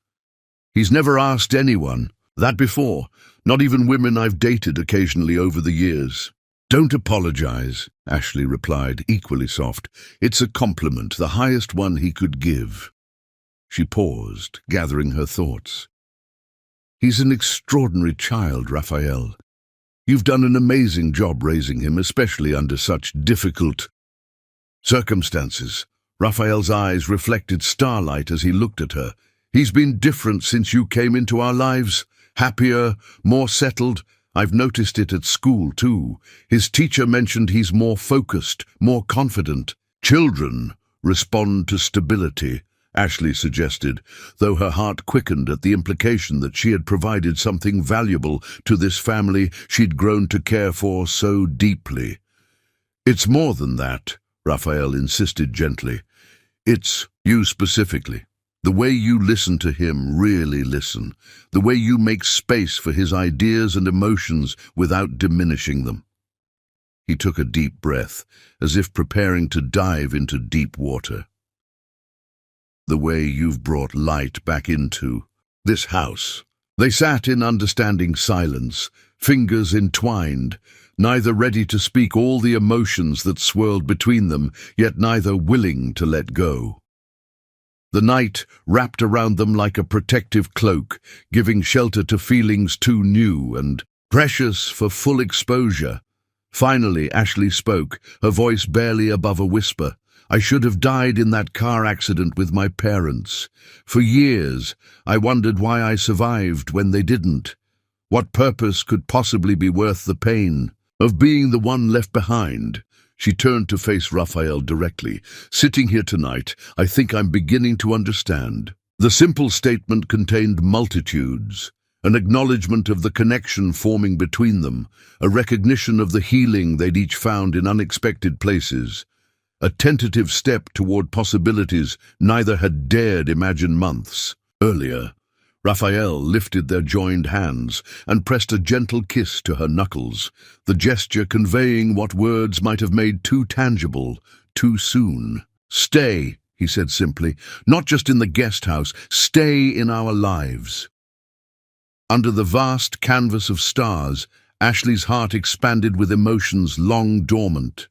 "He's never asked anyone that before, not even women I've dated occasionally over the years." "Don't apologize," Ashley replied, equally soft. "It's a compliment, the highest one he could give." She paused, gathering her thoughts. "He's an extraordinary child, Raphael. You've done an amazing job raising him, especially under such difficult Circumstances. Raphael's eyes reflected starlight as he looked at her. He's been different since you came into our lives. Happier, more settled. I've noticed it at school, too. His teacher mentioned he's more focused, more confident. Children respond to stability, Ashley suggested, though her heart quickened at the implication that she had provided something valuable to this family she'd grown to care for so deeply. It's more than that, Raphael insisted gently. It's you specifically. The way you listen to him, really listen. The way you make space for his ideas and emotions without diminishing them. He took a deep breath, as if preparing to dive into deep water. The way you've brought light back into this house. They sat in understanding silence, fingers entwined, neither ready to speak all the emotions that swirled between them, yet neither willing to let go. The night wrapped around them like a protective cloak, giving shelter to feelings too new and precious for full exposure. Finally, Ashley spoke, her voice barely above a whisper. I should have died in that car accident with my parents. For years, I wondered why I survived when they didn't. What purpose could possibly be worth the pain of being the one left behind? She turned to face Raphael directly. Sitting here tonight, I think I'm beginning to understand. The simple statement contained multitudes, an acknowledgement of the connection forming between them, a recognition of the healing they'd each found in unexpected places, a tentative step toward possibilities neither had dared imagine months earlier. Raphael lifted their joined hands and pressed a gentle kiss to her knuckles, the gesture conveying what words might have made too tangible, too soon. Stay, he said simply, not just in the guest house, stay in our lives. Under the vast canvas of stars, Ashley's heart expanded with emotions long dormant.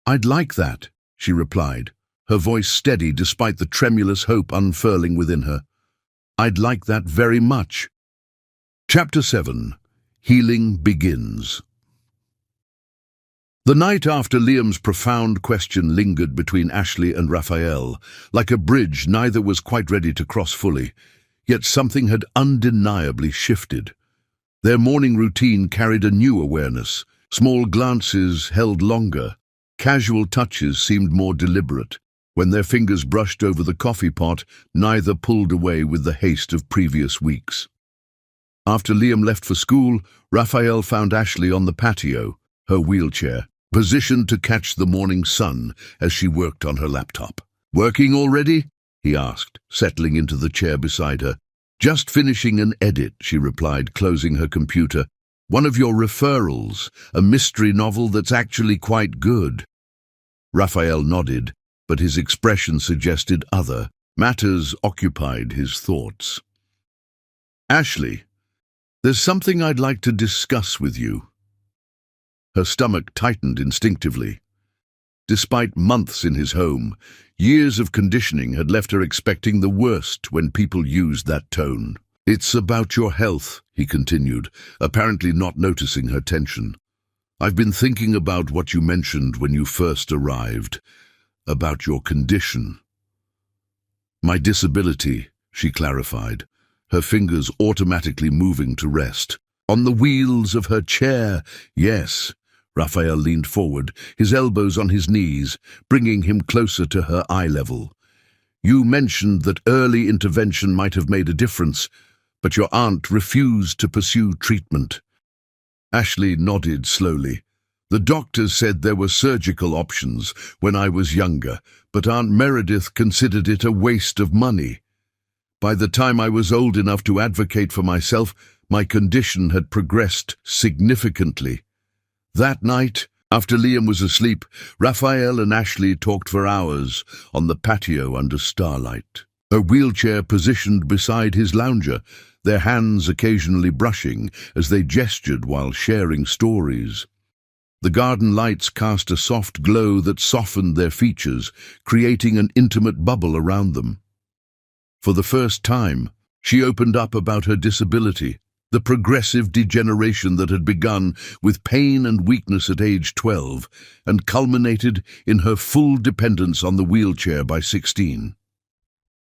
I'd like that, she replied, her voice steady despite the tremulous hope unfurling within her. I'd like that very much. Chapter 7. Healing Begins. The night after Liam's profound question lingered between Ashley and Raphael, like a bridge neither was quite ready to cross fully, yet something had undeniably shifted. Their morning routine carried a new awareness. Small glances held longer. Casual touches seemed more deliberate. When their fingers brushed over the coffee pot, neither pulled away with the haste of previous weeks. After Liam left for school, Raphael found Ashley on the patio, her wheelchair, positioned to catch the morning sun as she worked on her laptop. Working already? He asked, settling into the chair beside her. Just finishing an edit, she replied, closing her computer. One of your referrals, a mystery novel that's actually quite good. Raphael nodded, but his expression suggested other matters occupied his thoughts. Ashley, there's something I'd like to discuss with you. Her stomach tightened instinctively. Despite months in his home, years of conditioning had left her expecting the worst when people used that tone. It's about your health, he continued, apparently not noticing her tension. I've been thinking about what you mentioned when you first arrived. About your condition. My disability, she clarified, her fingers automatically moving to rest. On the wheels of her chair, yes. Raphael leaned forward, his elbows on his knees, bringing him closer to her eye level. You mentioned that early intervention might have made a difference, but your aunt refused to pursue treatment. Ashley nodded slowly. The doctors said there were surgical options when I was younger, but Aunt Meredith considered it a waste of money. By the time I was old enough to advocate for myself, my condition had progressed significantly. That night, after Liam was asleep, Raphael and Ashley talked for hours on the patio under starlight, her wheelchair positioned beside his lounger, their hands occasionally brushing as they gestured while sharing stories. The garden lights cast a soft glow that softened their features, creating an intimate bubble around them. For the first time, she opened up about her disability, the progressive degeneration that had begun with pain and weakness at age 12 and culminated in her full dependence on the wheelchair by 16.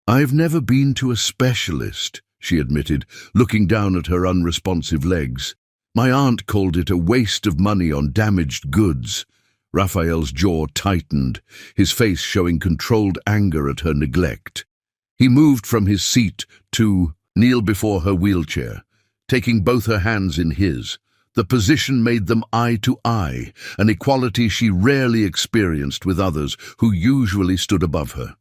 "I've never been to a specialist," she admitted, looking down at her unresponsive legs. "My aunt called it a waste of money on damaged goods." Raphael's jaw tightened, his face showing controlled anger at her neglect. He moved from his seat to kneel before her wheelchair, taking both her hands in his. The position made them eye to eye, an equality she rarely experienced with others who usually stood above her.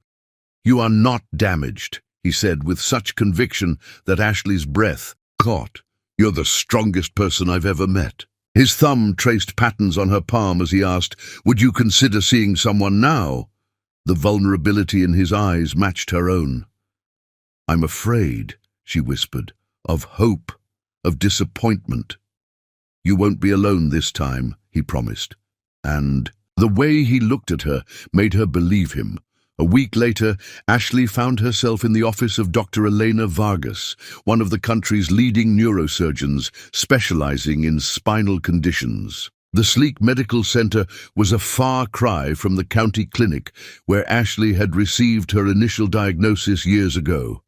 "You are not damaged," he said with such conviction that Ashley's breath caught. "You're the strongest person I've ever met." His thumb traced patterns on her palm as he asked, "Would you consider seeing someone now?" The vulnerability in his eyes matched her own. "I'm afraid," she whispered, "of hope, of disappointment." "You won't be alone this time," he promised. And the way he looked at her made her believe him. A week later, Ashley found herself in the office of Dr. Elena Vargas, one of the country's leading neurosurgeons specializing in spinal conditions. The sleek medical center was a far cry from the county clinic where Ashley had received her initial diagnosis years ago.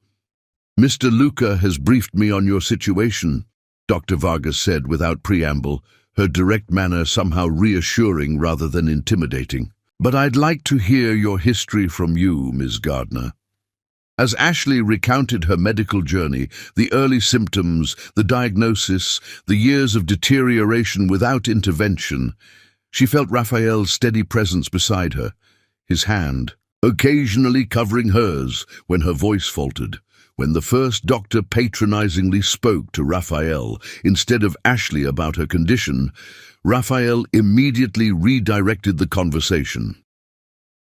"Mr. Luca has briefed me on your situation," Dr. Vargas said without preamble, her direct manner somehow reassuring rather than intimidating. "But I'd like to hear your history from you, Ms. Gardner." As Ashley recounted her medical journey, the early symptoms, the diagnosis, the years of deterioration without intervention, she felt Raphael's steady presence beside her, his hand occasionally covering hers when her voice faltered. When the first doctor patronizingly spoke to Raphael instead of Ashley about her condition, Raphael immediately redirected the conversation.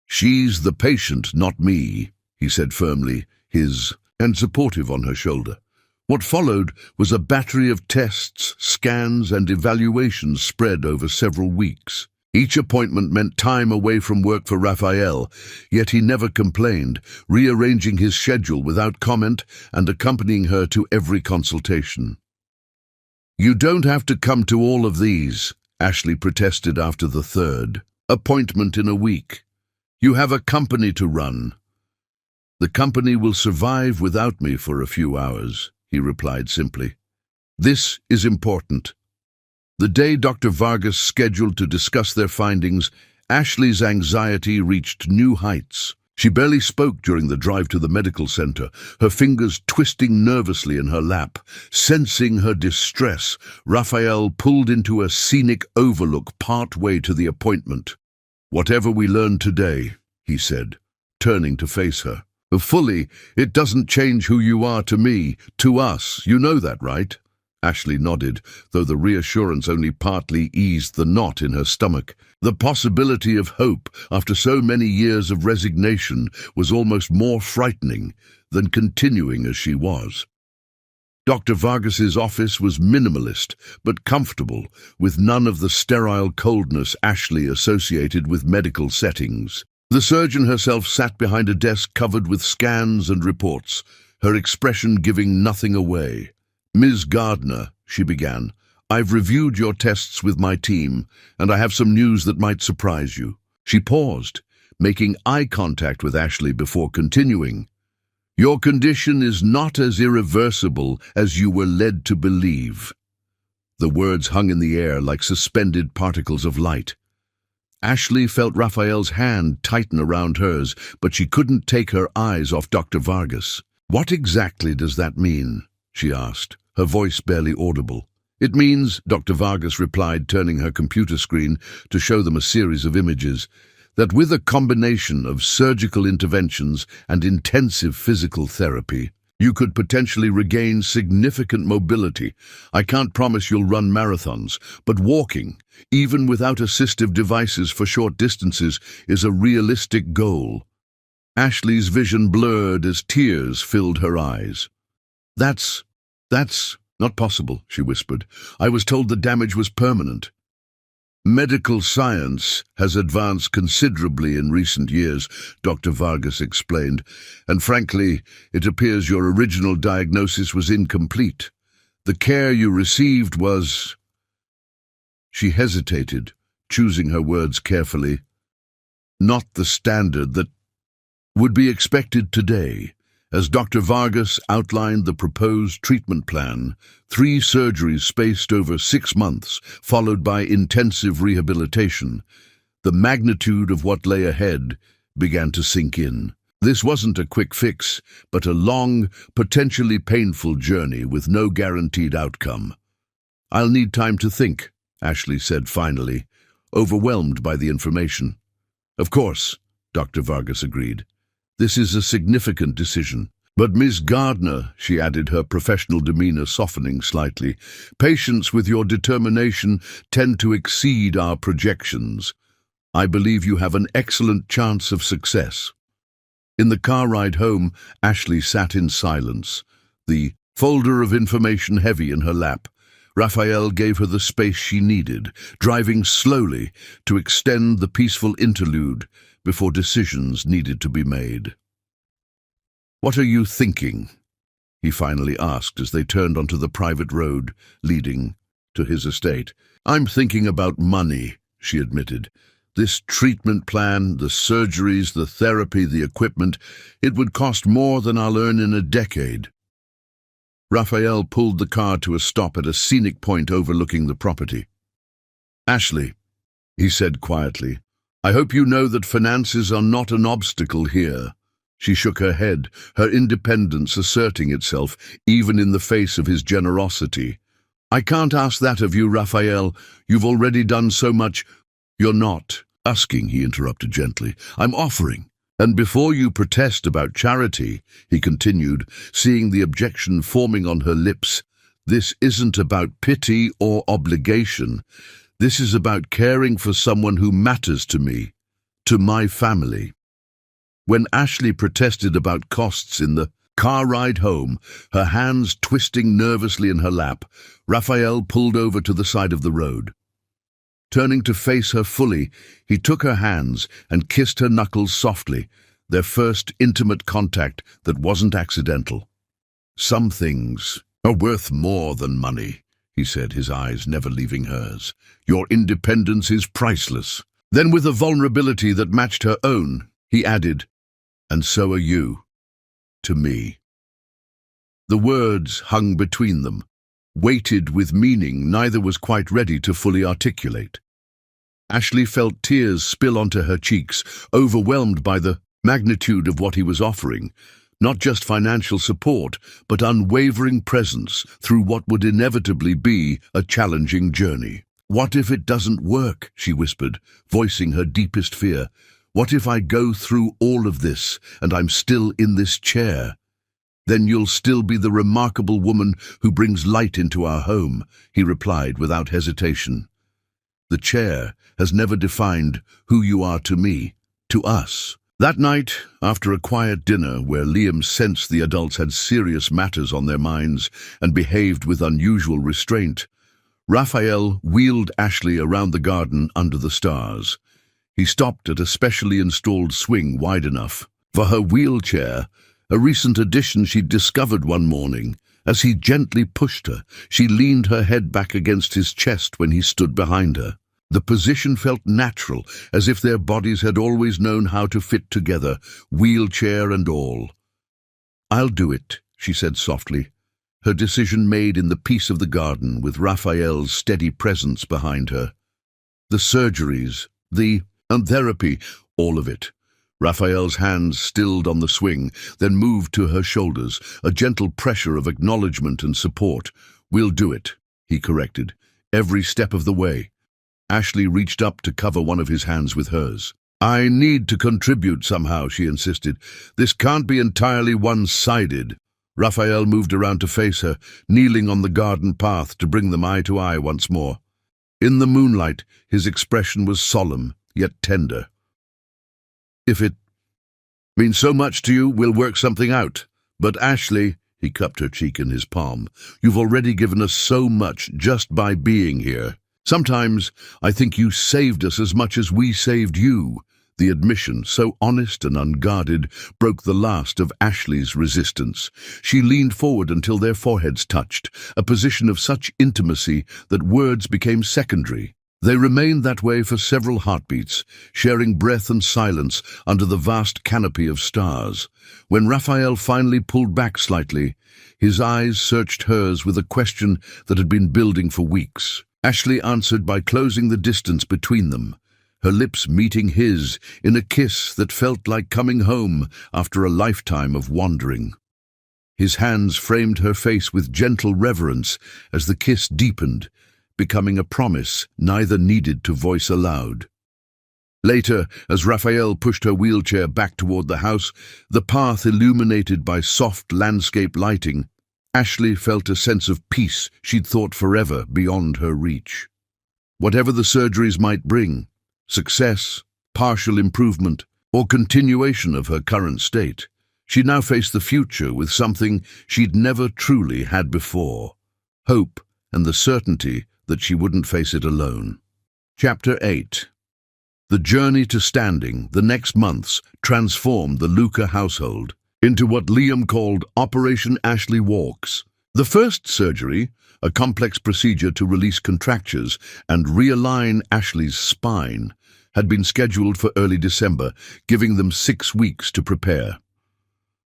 "She's the patient, not me," he said firmly, his hand supportive on her shoulder. What followed was a battery of tests, scans, and evaluations spread over several weeks. Each appointment meant time away from work for Raphael, yet he never complained, rearranging his schedule without comment and accompanying her to every consultation. "You don't have to come to all of these," Ashley protested after the third appointment in a week. "You have a company to run." "The company will survive without me for a few hours," he replied simply. "This is important." The day Dr. Vargas scheduled to discuss their findings, Ashley's anxiety reached new heights. She barely spoke during the drive to the medical center, her fingers twisting nervously in her lap. Sensing her distress, Raphael pulled into a scenic overlook part-way to the appointment. "Whatever we learn today," he said, turning to face her. "Fully, it doesn't change who you are to me, to us. You know that, right?" Ashley nodded, though the reassurance only partly eased the knot in her stomach. The possibility of hope after so many years of resignation was almost more frightening than continuing as she was. Dr. Vargas's office was minimalist, but comfortable, with none of the sterile coldness Ashley associated with medical settings. The surgeon herself sat behind a desk covered with scans and reports, her expression giving nothing away. "Ms. Gardner," she began, "I've reviewed your tests with my team, and I have some news that might surprise you." She paused, making eye contact with Ashley before continuing. "Your condition is not as irreversible as you were led to believe." The words hung in the air like suspended particles of light. Ashley felt Raphael's hand tighten around hers, but she couldn't take her eyes off Dr. Vargas. "What exactly does that mean?" she asked, her voice barely audible. "It means," Dr. Vargas replied, turning her computer screen to show them a series of images, "that with a combination of surgical interventions and intensive physical therapy, you could potentially regain significant mobility. I can't promise you'll run marathons, but walking, even without assistive devices for short distances, is a realistic goal." Ashley's vision blurred as tears filled her eyes. That's not possible," she whispered. "I was told the damage was permanent." "Medical science has advanced considerably in recent years," Dr. Vargas explained, "and frankly, it appears your original diagnosis was incomplete. The care you received was—" She hesitated, choosing her words carefully. "Not the standard that would be expected today." As Dr. Vargas outlined the proposed treatment plan, 3 surgeries spaced over 6 months, followed by intensive rehabilitation, the magnitude of what lay ahead began to sink in. This wasn't a quick fix, but a long, potentially painful journey with no guaranteed outcome. "I'll need time to think," Ashley said finally, overwhelmed by the information. "Of course," Dr. Vargas agreed. "This is a significant decision. But Ms. Gardner," she added, her professional demeanor softening slightly, "patience with your determination tend to exceed our projections. I believe you have an excellent chance of success." In the car ride home, Ashley sat in silence, the folder of information heavy in her lap. Raphael gave her the space she needed, driving slowly to extend the peaceful interlude before decisions needed to be made. "What are you thinking?" he finally asked as they turned onto the private road leading to his estate. "I'm thinking about money," she admitted. "This treatment plan, the surgeries, the therapy, the equipment, it would cost more than I'll earn in a decade." Raphael pulled the car to a stop at a scenic point overlooking the property. "Ashley," he said quietly, "I hope you know that finances are not an obstacle here." She shook her head, her independence asserting itself even in the face of his generosity. "I can't ask that of you, Raphael. You've already done so much." "You're not asking," he interrupted gently. "I'm offering. And before you protest about charity," he continued, seeing the objection forming on her lips, "this isn't about pity or obligation. This is about caring for someone who matters to me, to my family." When Ashley protested about costs in the car ride home, her hands twisting nervously in her lap, Raphael pulled over to the side of the road. Turning to face her fully, he took her hands and kissed her knuckles softly, their first intimate contact that wasn't accidental. "Some things are worth more than money," he said, his eyes never leaving hers. "Your independence is priceless." Then, with a vulnerability that matched her own, he added, "And so are you, to me." The words hung between them, weighted with meaning neither was quite ready to fully articulate. Ashley felt tears spill onto her cheeks, overwhelmed by the magnitude of what he was offering, not just financial support, but unwavering presence through what would inevitably be a challenging journey. "What if it doesn't work?" she whispered, voicing her deepest fear. "What if I go through all of this and I'm still in this chair?" "Then you'll still be the remarkable woman who brings light into our home," he replied without hesitation. "The chair has never defined who you are to me, to us." That night, after a quiet dinner where Liam sensed the adults had serious matters on their minds and behaved with unusual restraint, Raphael wheeled Ashley around the garden under the stars. He stopped at a specially installed swing wide enough for her wheelchair, a recent addition she'd discovered one morning. As he gently pushed her, she leaned her head back against his chest when he stood behind her. The position felt natural, as if their bodies had always known how to fit together, wheelchair and all. "I'll do it," she said softly, her decision made in the peace of the garden with Raphael's steady presence behind her. The surgeries, the therapy, all of it. Raphael's hands stilled on the swing, then moved to her shoulders, a gentle pressure of acknowledgement and support. "We'll do it," he corrected, "every step of the way." Ashley reached up to cover one of his hands with hers. "I need to contribute somehow," she insisted. "This can't be entirely one-sided." Raphael moved around to face her, kneeling on the garden path to bring them eye to eye once more. In the moonlight, his expression was solemn, yet tender. "If it means so much to you, we'll work something out. But Ashley," he cupped her cheek in his palm, "you've already given us so much just by being here. Sometimes I think you saved us as much as we saved you. The admission, so honest and unguarded, broke the last of Ashley's resistance. She leaned forward until their foreheads touched, a position of such intimacy that words became secondary. They remained that way for several heartbeats, sharing breath and silence under the vast canopy of stars. When Raphael finally pulled back slightly, his eyes searched hers with a question that had been building for weeks. Ashley answered by closing the distance between them, her lips meeting his in a kiss that felt like coming home after a lifetime of wandering. His hands framed her face with gentle reverence as the kiss deepened, becoming a promise neither needed to voice aloud. Later, as Raphael pushed her wheelchair back toward the house, the path illuminated by soft landscape lighting, Ashley felt a sense of peace she'd thought forever beyond her reach. Whatever the surgeries might bring, success, partial improvement, or continuation of her current state, she now faced the future with something she'd never truly had before: hope and the certainty that she wouldn't face it alone. Chapter 8. The journey to standing the next months transformed the Luca household into what Liam called Operation Ashley Walks. The first surgery, a complex procedure to release contractures and realign Ashley's spine, had been scheduled for early December, giving them 6 weeks to prepare.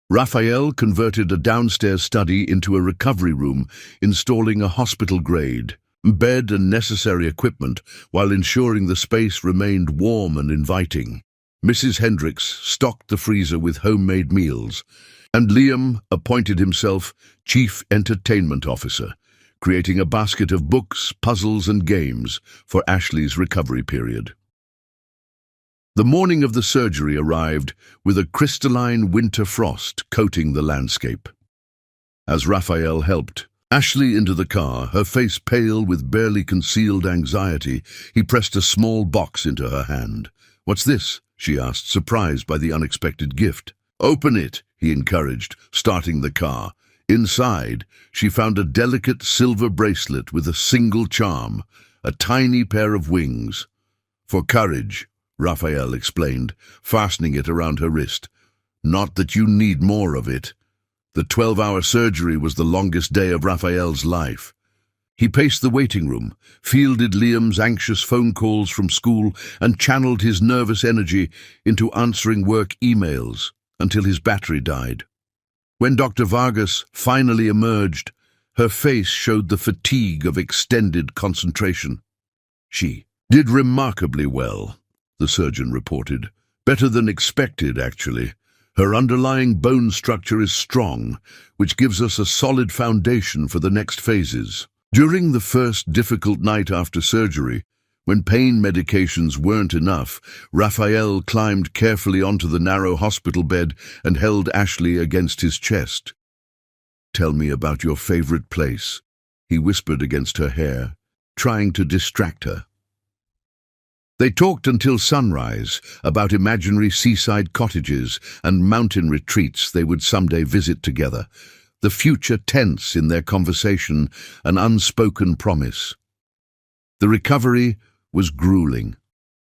Raphael converted a downstairs study into a recovery room, installing a hospital-grade bed and necessary equipment while ensuring the space remained warm and inviting. Mrs. Hendricks stocked the freezer with homemade meals, and Liam appointed himself Chief Entertainment Officer, creating a basket of books, puzzles, and games for Ashley's recovery period. The morning of the surgery arrived with a crystalline winter frost coating the landscape. As Raphael helped Ashley into the car, her face pale with barely concealed anxiety, he pressed a small box into her hand. "What's this?" she asked, surprised by the unexpected gift. "Open it," he encouraged, starting the car. Inside, she found a delicate silver bracelet with a single charm, a tiny pair of wings. "For courage," Raphael explained, fastening it around her wrist. "Not that you need more of it." The 12-hour surgery was the longest day of Raphael's life. He paced the waiting room, fielded Liam's anxious phone calls from school, and channeled his nervous energy into answering work emails until his battery died. When Dr. Vargas finally emerged, her face showed the fatigue of extended concentration. "She did remarkably well," the surgeon reported. "Better than expected, actually. Her underlying bone structure is strong, which gives us a solid foundation for the next phases." During the first difficult night after surgery, when pain medications weren't enough, Raphael climbed carefully onto the narrow hospital bed and held Ashley against his chest. "Tell me about your favorite place," he whispered against her hair, trying to distract her. They talked until sunrise about imaginary seaside cottages and mountain retreats they would someday visit together, the future tense in their conversation, an unspoken promise. The recovery was grueling.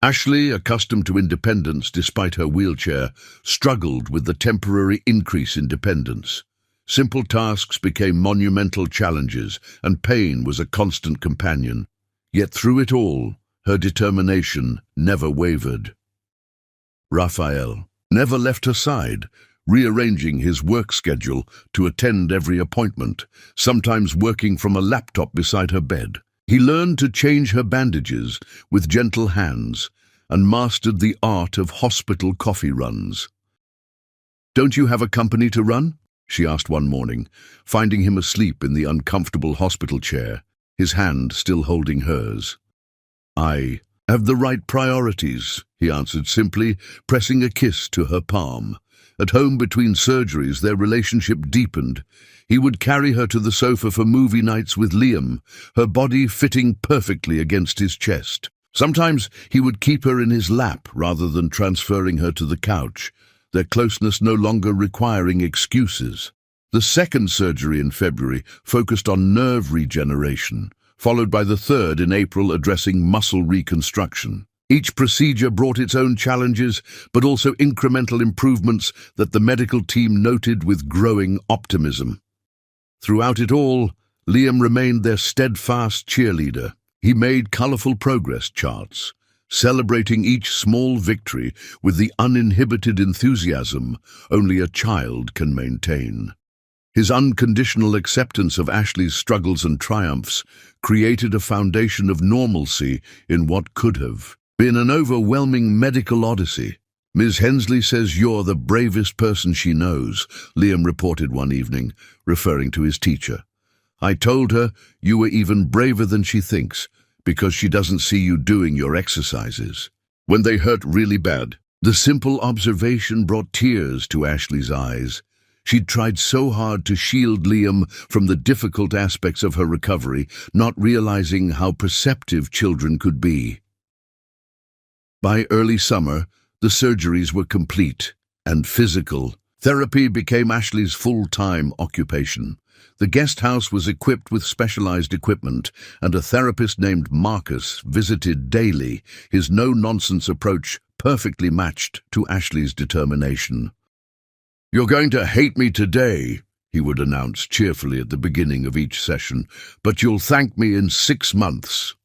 Ashley, accustomed to independence despite her wheelchair, struggled with the temporary increase in dependence. Simple tasks became monumental challenges, and pain was a constant companion. Yet through it all, her determination never wavered. Raphael never left her side, rearranging his work schedule to attend every appointment, sometimes working from a laptop beside her bed. He learned to change her bandages with gentle hands and mastered the art of hospital coffee runs. "Don't you have a company to run?" she asked one morning, finding him asleep in the uncomfortable hospital chair, his hand still holding hers. "I have the right priorities," he answered simply, pressing a kiss to her palm. At home between surgeries, their relationship deepened. He would carry her to the sofa for movie nights with Liam, her body fitting perfectly against his chest. Sometimes he would keep her in his lap rather than transferring her to the couch, their closeness no longer requiring excuses. The second surgery in February focused on nerve regeneration, followed by the third in April addressing muscle reconstruction. Each procedure brought its own challenges, but also incremental improvements that the medical team noted with growing optimism. Throughout it all, Liam remained their steadfast cheerleader. He made colorful progress charts, celebrating each small victory with the uninhibited enthusiasm only a child can maintain. His unconditional acceptance of Ashley's struggles and triumphs created a foundation of normalcy in what could have been an overwhelming medical odyssey. "Ms. Hensley says you're the bravest person she knows," Liam reported one evening, referring to his teacher. "I told her you were even braver than she thinks, because she doesn't see you doing your exercises." When they hurt really bad, the simple observation brought tears to Ashley's eyes. She'd tried so hard to shield Liam from the difficult aspects of her recovery, not realizing how perceptive children could be. By early summer, the surgeries were complete, and physical therapy became Ashley's full-time occupation. The guest house was equipped with specialized equipment, and a therapist named Marcus visited daily, his no-nonsense approach perfectly matched to Ashley's determination. "You're going to hate me today," he would announce cheerfully at the beginning of each session, "but you'll thank me in 6 months."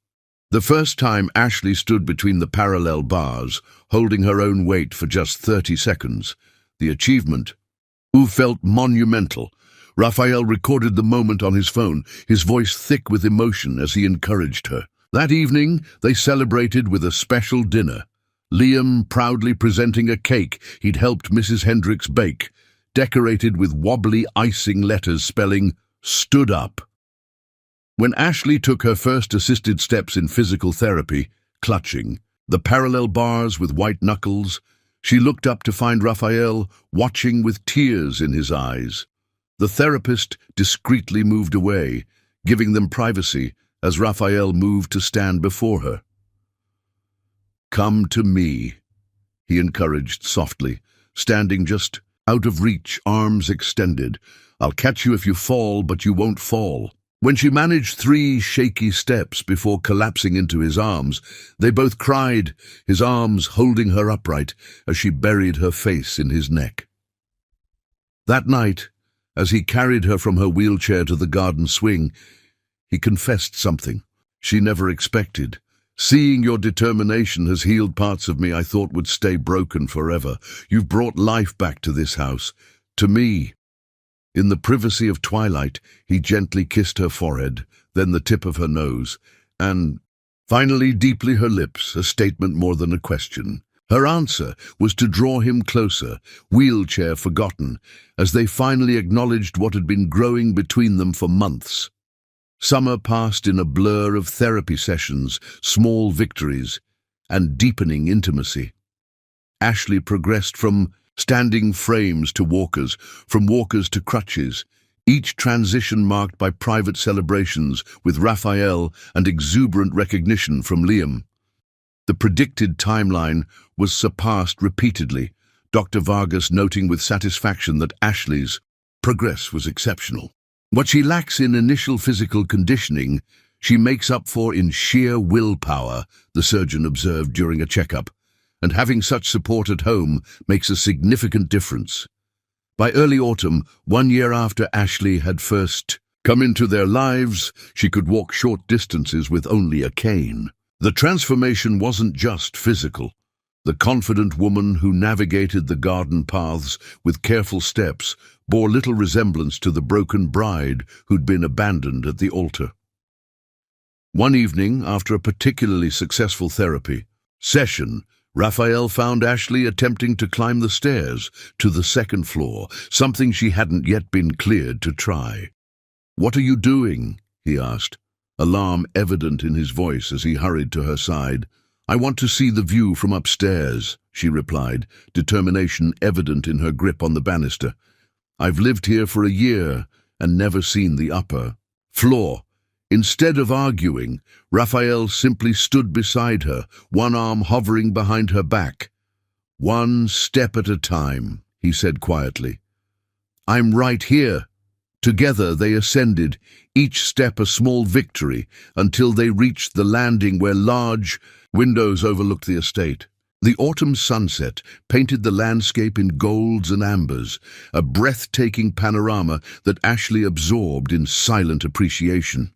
The first time Ashley stood between the parallel bars, holding her own weight for just 30 seconds, the achievement felt monumental. Raphael recorded the moment on his phone, his voice thick with emotion as he encouraged her. That evening, they celebrated with a special dinner. Liam proudly presenting a cake he'd helped Mrs. Hendricks bake, decorated with wobbly icing letters spelling "Stood Up." When Ashley took her first assisted steps in physical therapy, clutching the parallel bars with white knuckles, she looked up to find Raphael watching with tears in his eyes. The therapist discreetly moved away, giving them privacy as Raphael moved to stand before her. "Come to me," he encouraged softly, standing just out of reach, arms extended. "I'll catch you if you fall, but you won't fall." When she managed 3 shaky steps before collapsing into his arms, they both cried, his arms holding her upright as she buried her face in his neck. That night, as he carried her from her wheelchair to the garden swing, he confessed something she never expected. "Seeing your determination has healed parts of me I thought would stay broken forever. You've brought life back to this house, to me." In the privacy of twilight, he gently kissed her forehead, then the tip of her nose, and finally deeply her lips, a statement more than a question. Her answer was to draw him closer, wheelchair forgotten, as they finally acknowledged what had been growing between them for months. Summer passed in a blur of therapy sessions, small victories, and deepening intimacy. Ashley progressed from standing frames to walkers, from walkers to crutches, each transition marked by private celebrations with Raphael and exuberant recognition from Liam. The predicted timeline was surpassed repeatedly, Dr. Vargas noting with satisfaction that Ashley's progress was exceptional. What she lacks in initial physical conditioning, she makes up for in sheer willpower, the surgeon observed during a checkup, and having such support at home makes a significant difference. By early autumn, 1 year after Ashley had first come into their lives, she could walk short distances with only a cane. The transformation wasn't just physical. The confident woman who navigated the garden paths with careful steps bore little resemblance to the broken bride who'd been abandoned at the altar. One evening, after a particularly successful therapy session, Raphael found Ashley attempting to climb the stairs to the 2nd floor, something she hadn't yet been cleared to try. "What are you doing?" he asked, alarm evident in his voice as he hurried to her side. "I want to see the view from upstairs," she replied, determination evident in her grip on the banister. "I've lived here for a year and never seen the upper floor." Instead of arguing, Raphael simply stood beside her, one arm hovering behind her back. "One step at a time," he said quietly. "I'm right here," Together they ascended, each step a small victory, until they reached the landing where large windows overlooked the estate. The autumn sunset painted the landscape in golds and ambers, a breathtaking panorama that Ashley absorbed in silent appreciation.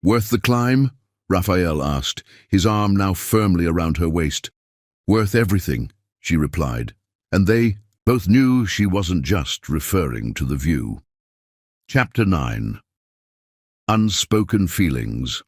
"Worth the climb?" Raphael asked, his arm now firmly around her waist. "Worth everything," she replied, and they both knew she wasn't just referring to the view. Chapter 9. Unspoken Feelings.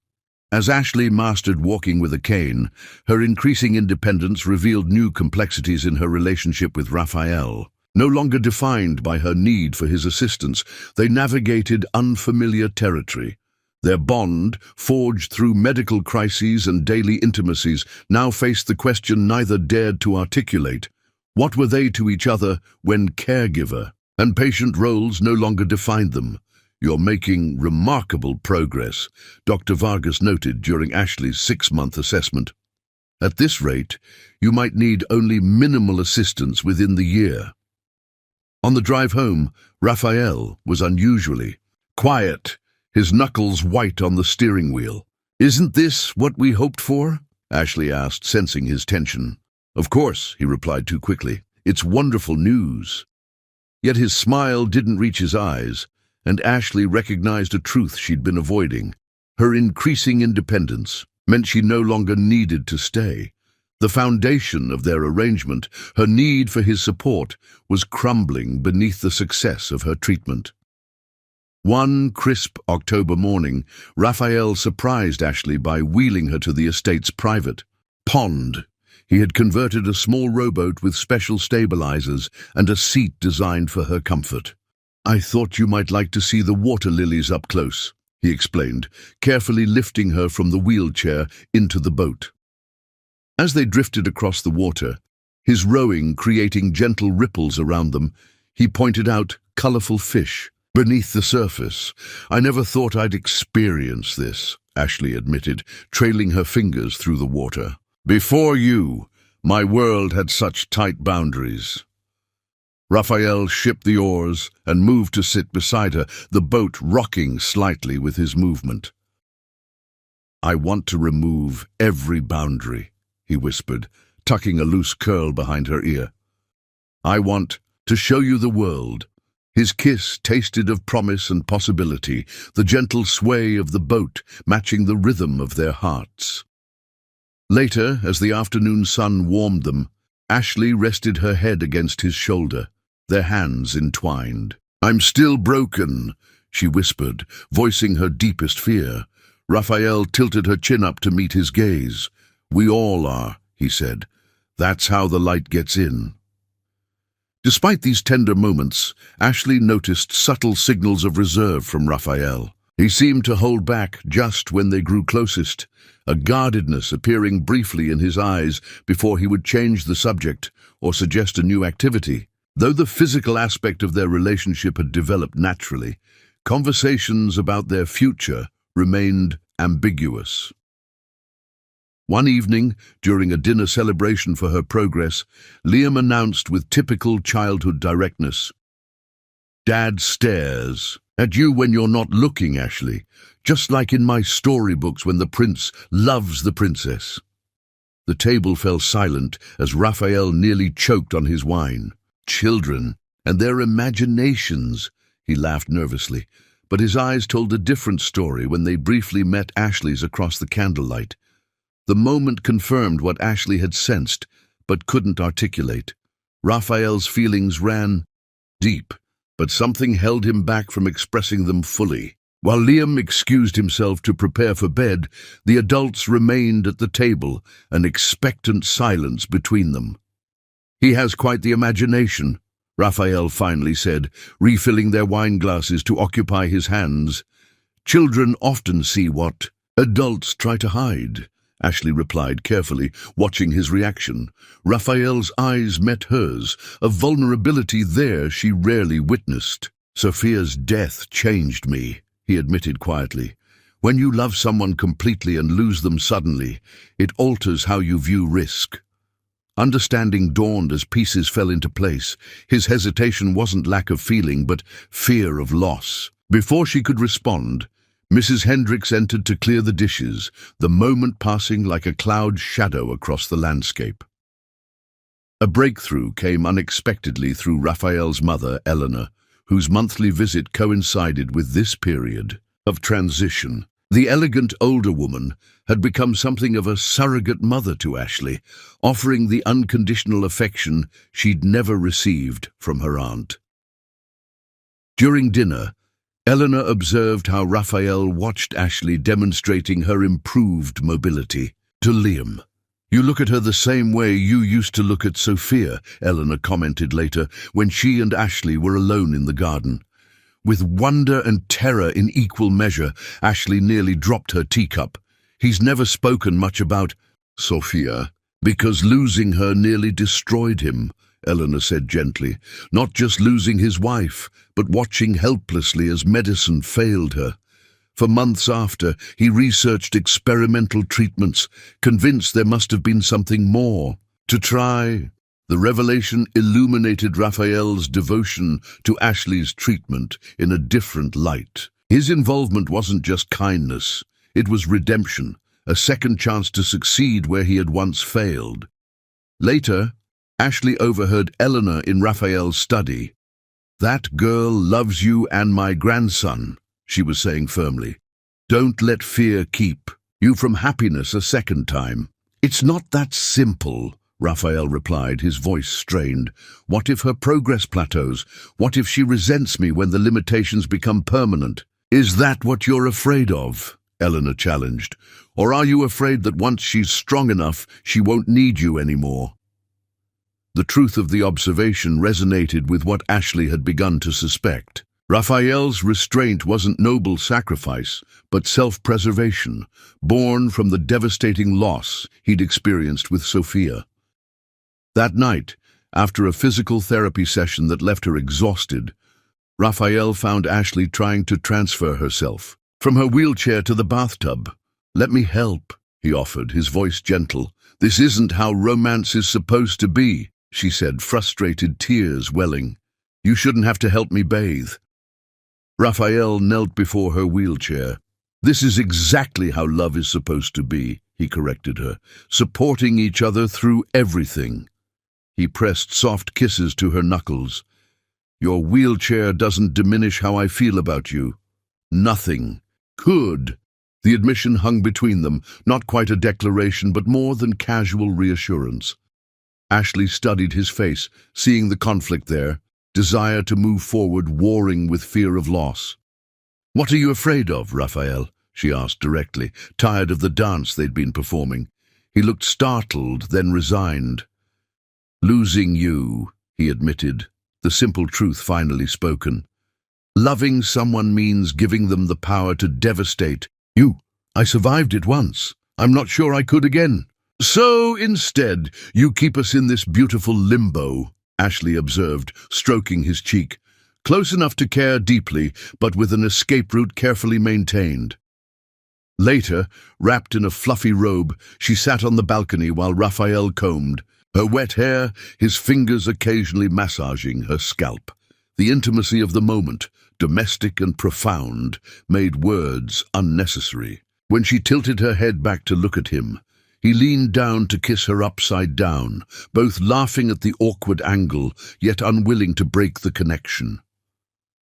As Ashley mastered walking with a cane, her increasing independence revealed new complexities in her relationship with Raphael. No longer defined by her need for his assistance, they navigated unfamiliar territory. Their bond, forged through medical crises and daily intimacies, now faced the question neither dared to articulate. What were they to each other when caregiver and patient roles no longer defined them? "You're making remarkable progress," Dr. Vargas noted during Ashley's 6-month assessment. "At this rate, you might need only minimal assistance within the year." On the drive home, Raphael was unusually quiet, his knuckles white on the steering wheel. "Isn't this what we hoped for?" Ashley asked, sensing his tension. "Of course," he replied too quickly. "It's wonderful news." Yet his smile didn't reach his eyes, and Ashley recognized a truth she'd been avoiding. Her increasing independence meant she no longer needed to stay. The foundation of their arrangement, her need for his support, was crumbling beneath the success of her treatment. One crisp October morning, Raphael surprised Ashley by wheeling her to the estate's private pond. He had converted a small rowboat with special stabilizers and a seat designed for her comfort. "I thought you might like to see the water lilies up close," he explained, carefully lifting her from the wheelchair into the boat. As they drifted across the water, his rowing creating gentle ripples around them, he pointed out colorful fish beneath the surface. "I never thought I'd experience this," Ashley admitted, trailing her fingers through the water. "Before you, my world had such tight boundaries." Raphael shipped the oars and moved to sit beside her, the boat rocking slightly with his movement. "I want to remove every boundary," he whispered, tucking a loose curl behind her ear. "I want to show you the world." His kiss tasted of promise and possibility, the gentle sway of the boat matching the rhythm of their hearts. Later, as the afternoon sun warmed them, Ashley rested her head against his shoulder, their hands entwined. "I'm still broken," she whispered, voicing her deepest fear. Raphael tilted her chin up to meet his gaze. "We all are," he said. "That's how the light gets in." Despite these tender moments, Ashley noticed subtle signals of reserve from Raphael. He seemed to hold back just when they grew closest, a guardedness appearing briefly in his eyes before he would change the subject or suggest a new activity. Though the physical aspect of their relationship had developed naturally, conversations about their future remained ambiguous. One evening, during a dinner celebration for her progress, Liam announced with typical childhood directness, "Dad stares at you when you're not looking, Ashley, just like in my storybooks when the prince loves the princess." The table fell silent as Raphael nearly choked on his wine. "Children and their imaginations," he laughed nervously, but his eyes told a different story when they briefly met Ashley's across the candlelight. The moment confirmed what Ashley had sensed, but couldn't articulate. Raphael's feelings ran deep, but something held him back from expressing them fully. While Liam excused himself to prepare for bed, the adults remained at the table, an expectant silence between them. "He has quite the imagination," Raphael finally said, refilling their wine glasses to occupy his hands. "Children often see what adults try to hide," Ashley replied carefully, watching his reaction. Raphael's eyes met hers, a vulnerability there she rarely witnessed. "Sophia's death changed me," he admitted quietly. "When you love someone completely and lose them suddenly, it alters how you view risk." Understanding dawned as pieces fell into place. His hesitation wasn't lack of feeling, but fear of loss. Before she could respond, Mrs. Hendricks entered to clear the dishes, the moment passing like a cloud shadow across the landscape. A breakthrough came unexpectedly through Raphael's mother, Eleanor, whose monthly visit coincided with this period of transition. The elegant older woman had become something of a surrogate mother to Ashley, offering the unconditional affection she'd never received from her aunt. During dinner, Eleanor observed how Raphael watched Ashley demonstrating her improved mobility. To Liam, "You look at her the same way you used to look at Sophia," Eleanor commented later when she and Ashley were alone in the garden. With wonder and terror in equal measure, Ashley nearly dropped her teacup. "He's never spoken much about Sophia, because losing her nearly destroyed him," Eleanor said gently. "Not just losing his wife, but watching helplessly as medicine failed her. For months after, he researched experimental treatments, convinced there must have been something more to try." The revelation illuminated Raphael's devotion to Ashley's treatment in a different light. His involvement wasn't just kindness, it was redemption, a second chance to succeed where he had once failed. Later, Ashley overheard Eleanor in Raphael's study. "That girl loves you and my grandson," she was saying firmly. "Don't let fear keep you from happiness a second time." "It's not that simple," Raphael replied, his voice strained. "What if her progress plateaus? What if she resents me when the limitations become permanent?" "Is that what you're afraid of?" Eleanor challenged. "Or are you afraid that once she's strong enough, she won't need you anymore?" The truth of the observation resonated with what Ashley had begun to suspect. Raphael's restraint wasn't noble sacrifice, but self-preservation, born from the devastating loss he'd experienced with Sophia. That night, after a physical therapy session that left her exhausted, Raphael found Ashley trying to transfer herself from her wheelchair to the bathtub. "Let me help," he offered, his voice gentle. "This isn't how romance is supposed to be," she said, frustrated tears welling. "You shouldn't have to help me bathe." Raphael knelt before her wheelchair. "This is exactly how love is supposed to be," he corrected her, "supporting each other through everything." He pressed soft kisses to her knuckles. "Your wheelchair doesn't diminish how I feel about you. Nothing could." The admission hung between them, not quite a declaration, but more than casual reassurance. Ashley studied his face, seeing the conflict there, desire to move forward warring with fear of loss. "What are you afraid of, Raphael?" she asked directly, tired of the dance they'd been performing. He looked startled, then resigned. "Losing you," he admitted, the simple truth finally spoken. "Loving someone means giving them the power to devastate you. I survived it once. I'm not sure I could again. So instead, you keep us in this beautiful limbo," Ashley observed, stroking his cheek. "Close enough to care deeply, but with an escape route carefully maintained." Later, wrapped in a fluffy robe, she sat on the balcony while Raphael combed, her wet hair, his fingers occasionally massaging her scalp. The intimacy of the moment, domestic and profound, made words unnecessary. When she tilted her head back to look at him, he leaned down to kiss her upside down, both laughing at the awkward angle, yet unwilling to break the connection.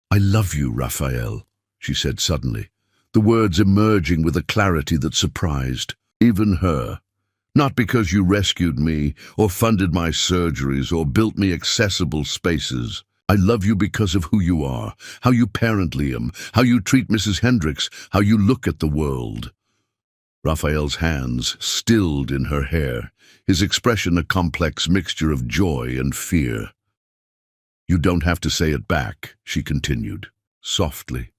"I love you, Raphael," she said suddenly, the words emerging with a clarity that surprised even her. "Not because you rescued me, or funded my surgeries, or built me accessible spaces. I love you because of who you are, how you parent Liam, how you treat Mrs. Hendricks, how you look at the world." Raphael's hands stilled in her hair, his expression a complex mixture of joy and fear. "You don't have to say it back," she continued, softly.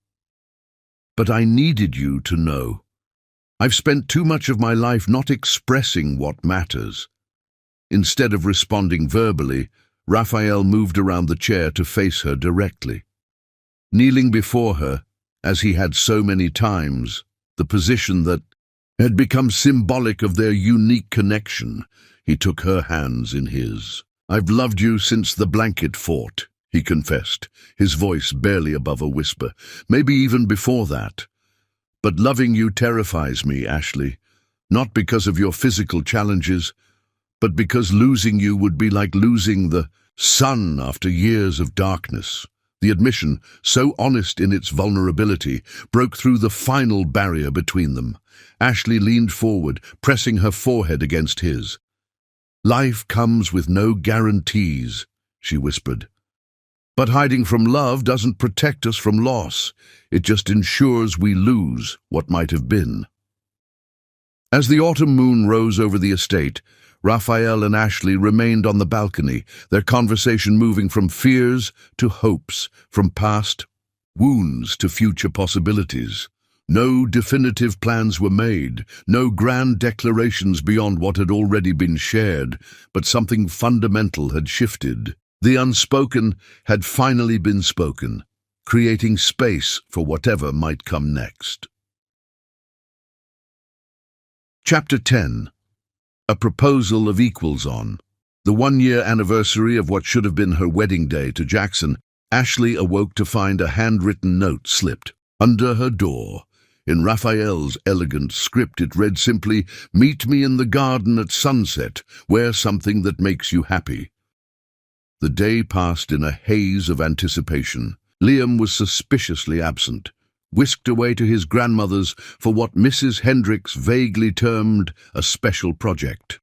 "But I needed you to know. I've spent too much of my life not expressing what matters." Instead of responding verbally, Raphael moved around the chair to face her directly. Kneeling before her, as he had so many times, the position that had become symbolic of their unique connection. He took her hands in his. "I've loved you since the blanket fort," he confessed, his voice barely above a whisper. "Maybe even before that. But loving you terrifies me, Ashley. Not because of your physical challenges, but because losing you would be like losing the sun after years of darkness." The admission, so honest in its vulnerability, broke through the final barrier between them. Ashley leaned forward, pressing her forehead against his. "Life comes with no guarantees," she whispered. "But hiding from love doesn't protect us from loss. It just ensures we lose what might have been." As the autumn moon rose over the estate, Raphael and Ashley remained on the balcony, their conversation moving from fears to hopes, from past wounds to future possibilities. No definitive plans were made, no grand declarations beyond what had already been shared, but something fundamental had shifted. The unspoken had finally been spoken, creating space for whatever might come next. Chapter 10. A proposal of equals on. The one-year anniversary of what should have been her wedding day to Jackson, Ashley awoke to find a handwritten note slipped under her door. In Raphael's elegant script it read simply, "Meet me in the garden at sunset, wear something that makes you happy." The day passed in a haze of anticipation. Liam was suspiciously absent, whisked away to his grandmother's for what Mrs. Hendricks vaguely termed a special project.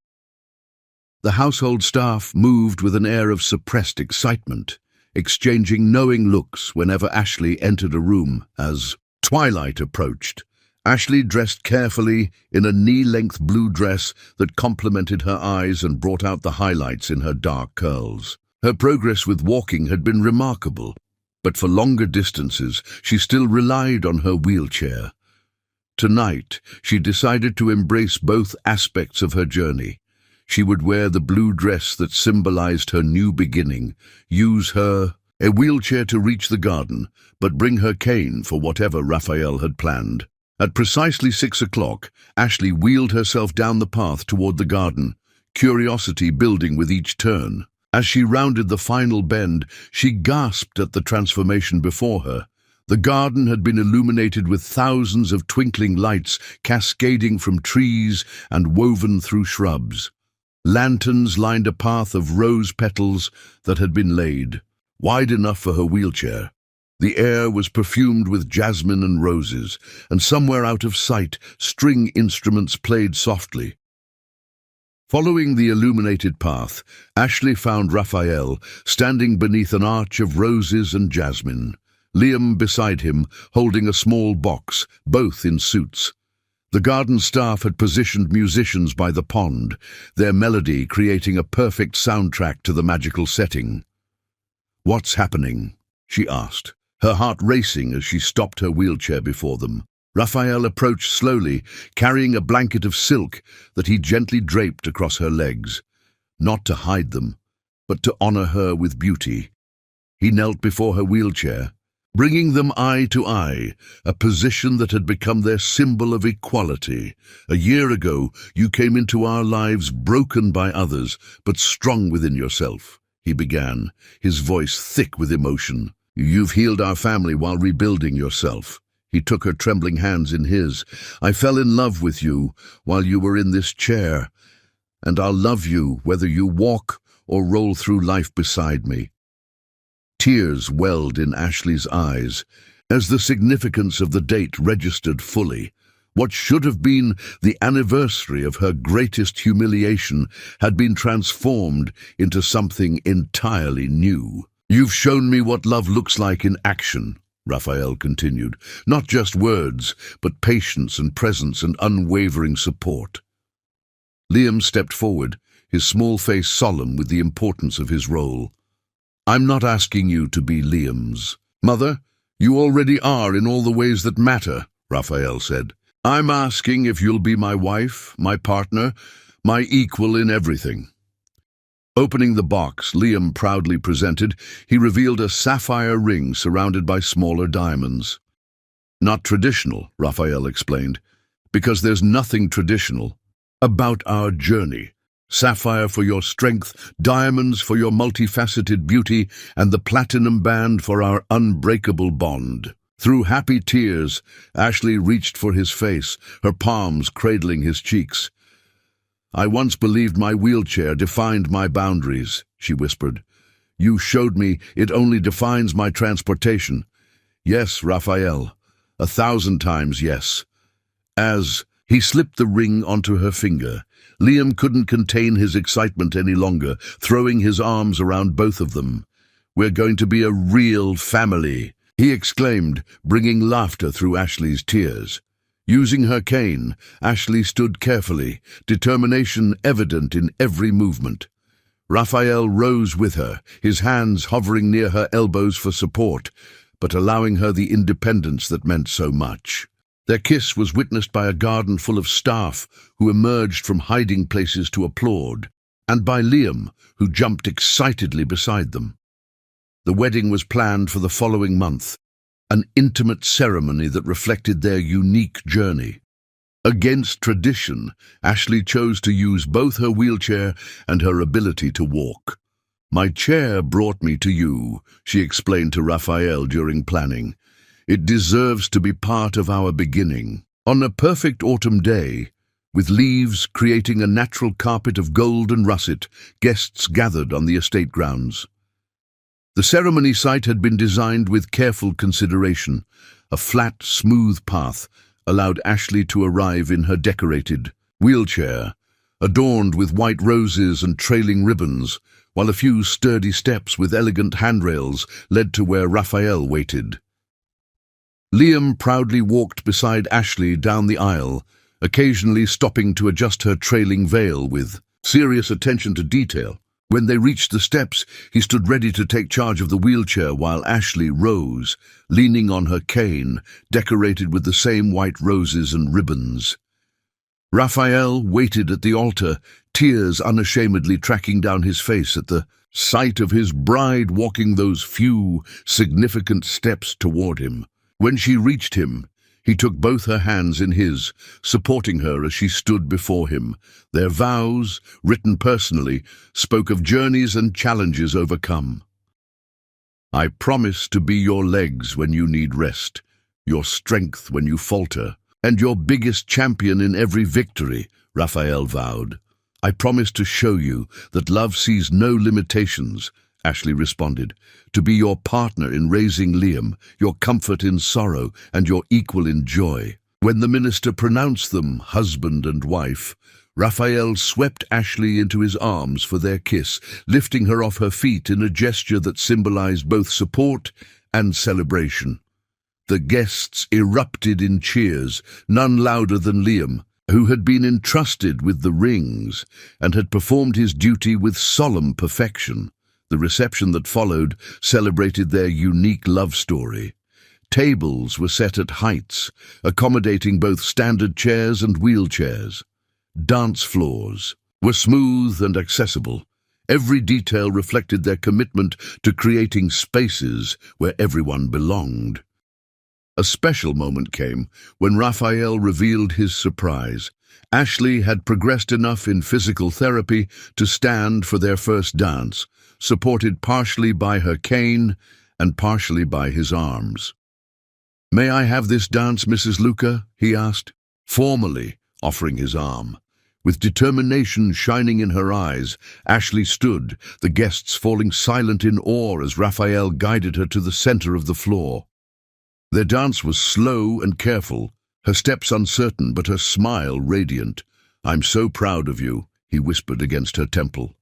The household staff moved with an air of suppressed excitement, exchanging knowing looks whenever Ashley entered a room. As twilight approached, Ashley dressed carefully in a knee-length blue dress that complemented her eyes and brought out the highlights in her dark curls. Her progress with walking had been remarkable, but for longer distances she still relied on her wheelchair. Tonight, she decided to embrace both aspects of her journey. She would wear the blue dress that symbolized her new beginning, use a wheelchair to reach the garden, but bring her cane for whatever Raphael had planned. At precisely 6 o'clock, Ashley wheeled herself down the path toward the garden, curiosity building with each turn. As she rounded the final bend, she gasped at the transformation before her. The garden had been illuminated with thousands of twinkling lights cascading from trees and woven through shrubs. Lanterns lined a path of rose petals that had been laid, wide enough for her wheelchair. The air was perfumed with jasmine and roses, and somewhere out of sight, string instruments played softly. Following the illuminated path, Ashley found Raphael standing beneath an arch of roses and jasmine, Liam beside him holding a small box, both in suits. The garden staff had positioned musicians by the pond, their melody creating a perfect soundtrack to the magical setting. "What's happening?" she asked, her heart racing as she stopped her wheelchair before them. Raphael approached slowly, carrying a blanket of silk that he gently draped across her legs, not to hide them, but to honor her with beauty. He knelt before her wheelchair, bringing them eye to eye, a position that had become their symbol of equality. "A year ago, you came into our lives broken by others, but strong within yourself," he began, his voice thick with emotion. "You've healed our family while rebuilding yourself." He took her trembling hands in his. "I fell in love with you while you were in this chair, and I'll love you whether you walk or roll through life beside me." Tears welled in Ashley's eyes as the significance of the date registered fully. What should have been the anniversary of her greatest humiliation had been transformed into something entirely new. "You've shown me what love looks like in action," Raphael continued. "Not just words, but patience and presence and unwavering support." Liam stepped forward, his small face solemn with the importance of his role. "I'm not asking you to be Liam's mother. You already are in all the ways that matter," Raphael said. "I'm asking if you'll be my wife, my partner, my equal in everything." Opening the box Liam proudly presented, he revealed a sapphire ring surrounded by smaller diamonds. "Not traditional," Raphael explained, because there's nothing traditional about our journey. Sapphire for your strength, diamonds for your multifaceted beauty, and the platinum band for our unbreakable bond. Through happy tears, Ashley reached for his face, her palms cradling his cheeks. "I once believed my wheelchair defined my boundaries," she whispered. "You showed me it only defines my transportation." "Yes, Raphael, 1,000 times yes." As he slipped the ring onto her finger, Liam couldn't contain his excitement any longer, throwing his arms around both of them. "We're going to be a real family," he exclaimed, bringing laughter through Ashley's tears. Using her cane, Ashley stood carefully, determination evident in every movement. Raphael rose with her, his hands hovering near her elbows for support, but allowing her the independence that meant so much. Their kiss was witnessed by a garden full of staff who emerged from hiding places to applaud, and by Liam, who jumped excitedly beside them. The wedding was planned for the following month, an intimate ceremony that reflected their unique journey. Against tradition, Ashley chose to use both her wheelchair and her ability to walk. "My chair brought me to you," she explained to Raphael during planning. "It deserves to be part of our beginning." On a perfect autumn day, with leaves creating a natural carpet of gold and russet, guests gathered on the estate grounds. The ceremony site had been designed with careful consideration. A flat, smooth path allowed Ashley to arrive in her decorated wheelchair, adorned with white roses and trailing ribbons, while a few sturdy steps with elegant handrails led to where Raphael waited. Liam proudly walked beside Ashley down the aisle, occasionally stopping to adjust her trailing veil with serious attention to detail. When they reached the steps, he stood ready to take charge of the wheelchair while Ashley rose, leaning on her cane, decorated with the same white roses and ribbons. Raphael waited at the altar, tears unashamedly tracking down his face at the sight of his bride walking those few, significant steps toward him. When she reached him, he took both her hands in his, supporting her as she stood before him. Their vows, written personally, spoke of journeys and challenges overcome. "I promise to be your legs when you need rest, your strength when you falter, and your biggest champion in every victory," Raphael vowed. "I promise to show you that love sees no limitations," Ashley responded, "to be your partner in raising Liam, your comfort in sorrow, and your equal in joy." When the minister pronounced them husband and wife, Raphael swept Ashley into his arms for their kiss, lifting her off her feet in a gesture that symbolized both support and celebration. The guests erupted in cheers, none louder than Liam, who had been entrusted with the rings and had performed his duty with solemn perfection. The reception that followed celebrated their unique love story. Tables were set at heights, accommodating both standard chairs and wheelchairs. Dance floors were smooth and accessible. Every detail reflected their commitment to creating spaces where everyone belonged. A special moment came when Raphael revealed his surprise. Ashley had progressed enough in physical therapy to stand for their first dance, supported partially by her cane and partially by his arms. "May I have this dance, Mrs. Luca?" he asked, formally offering his arm. With determination shining in her eyes, Ashley stood, the guests falling silent in awe as Raphael guided her to the center of the floor. Their dance was slow and careful, her steps uncertain but her smile radiant. "I'm so proud of you," he whispered against her temple.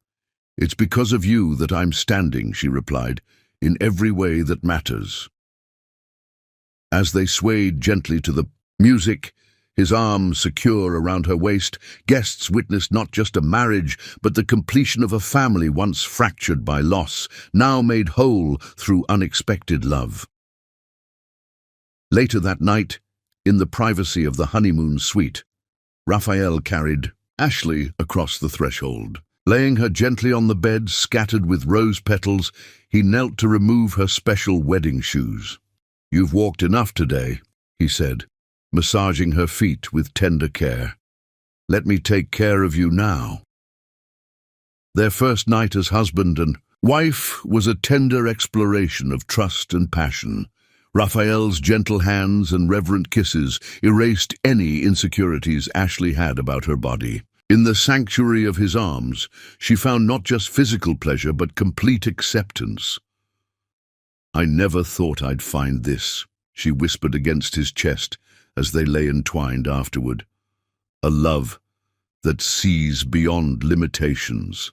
"It's because of you that I'm standing," she replied, "in every way that matters." As they swayed gently to the music, his arms secure around her waist, guests witnessed not just a marriage, but the completion of a family once fractured by loss, now made whole through unexpected love. Later that night, in the privacy of the honeymoon suite, Raphael carried Ashley across the threshold. Laying her gently on the bed scattered with rose petals, he knelt to remove her special wedding shoes. "You've walked enough today," he said, massaging her feet with tender care. "Let me take care of you now." Their first night as husband and wife was a tender exploration of trust and passion. Raphael's gentle hands and reverent kisses erased any insecurities Ashley had about her body. In the sanctuary of his arms, she found not just physical pleasure but complete acceptance. "I never thought I'd find this," she whispered against his chest as they lay entwined afterward. "A love that sees beyond limitations."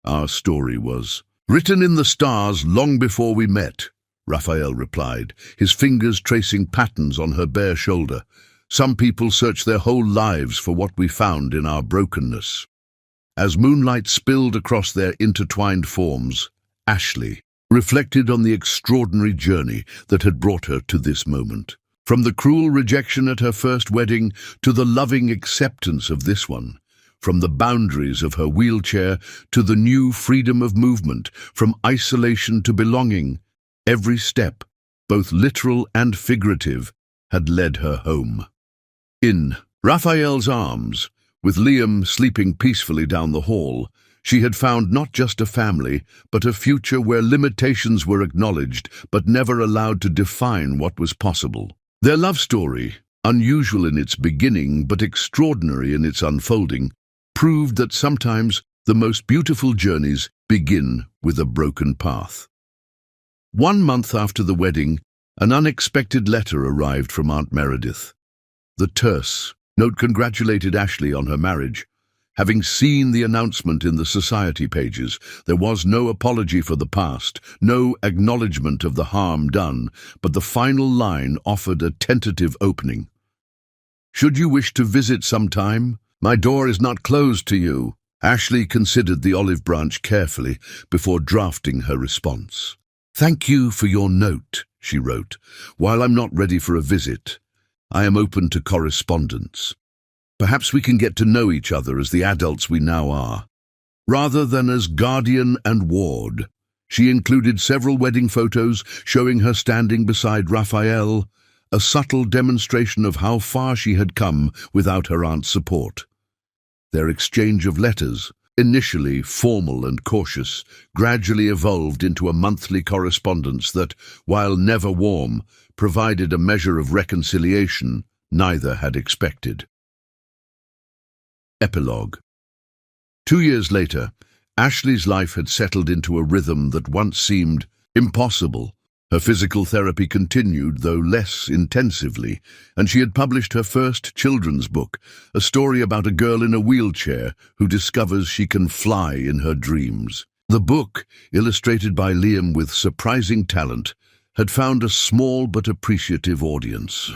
"Our story was written in the stars long before we met," Raphael replied, his fingers tracing patterns on her bare shoulder. "Some people search their whole lives for what we found in our brokenness." As moonlight spilled across their intertwined forms, Ashley reflected on the extraordinary journey that had brought her to this moment. From the cruel rejection at her first wedding to the loving acceptance of this one. From the boundaries of her wheelchair to the new freedom of movement, from isolation to belonging. Every step, both literal and figurative, had led her home. In Raphael's arms, with Liam sleeping peacefully down the hall, she had found not just a family, but a future where limitations were acknowledged but never allowed to define what was possible. Their love story, unusual in its beginning but extraordinary in its unfolding, proved that sometimes the most beautiful journeys begin with a broken path. 1 month after the wedding, an unexpected letter arrived from Aunt Meredith. The terse note congratulated Ashley on her marriage. Having seen the announcement in the society pages, there was no apology for the past, no acknowledgement of the harm done, but the final line offered a tentative opening. "Should you wish to visit sometime, my door is not closed to you." Ashley considered the olive branch carefully before drafting her response. "Thank you for your note," she wrote. "While I'm not ready for a visit, I am open to correspondence. Perhaps we can get to know each other as the adults we now are, rather than as guardian and ward." She included several wedding photos showing her standing beside Raphael, a subtle demonstration of how far she had come without her aunt's support. Their exchange of letters, initially formal and cautious, gradually evolved into a monthly correspondence that, while never warm, provided a measure of reconciliation neither had expected. Epilogue. 2 years later, Ashley's life had settled into a rhythm that once seemed impossible. Her physical therapy continued, though less intensively, and she had published her first children's book, a story about a girl in a wheelchair who discovers she can fly in her dreams. The book, illustrated by Liam with surprising talent, had found a small but appreciative audience.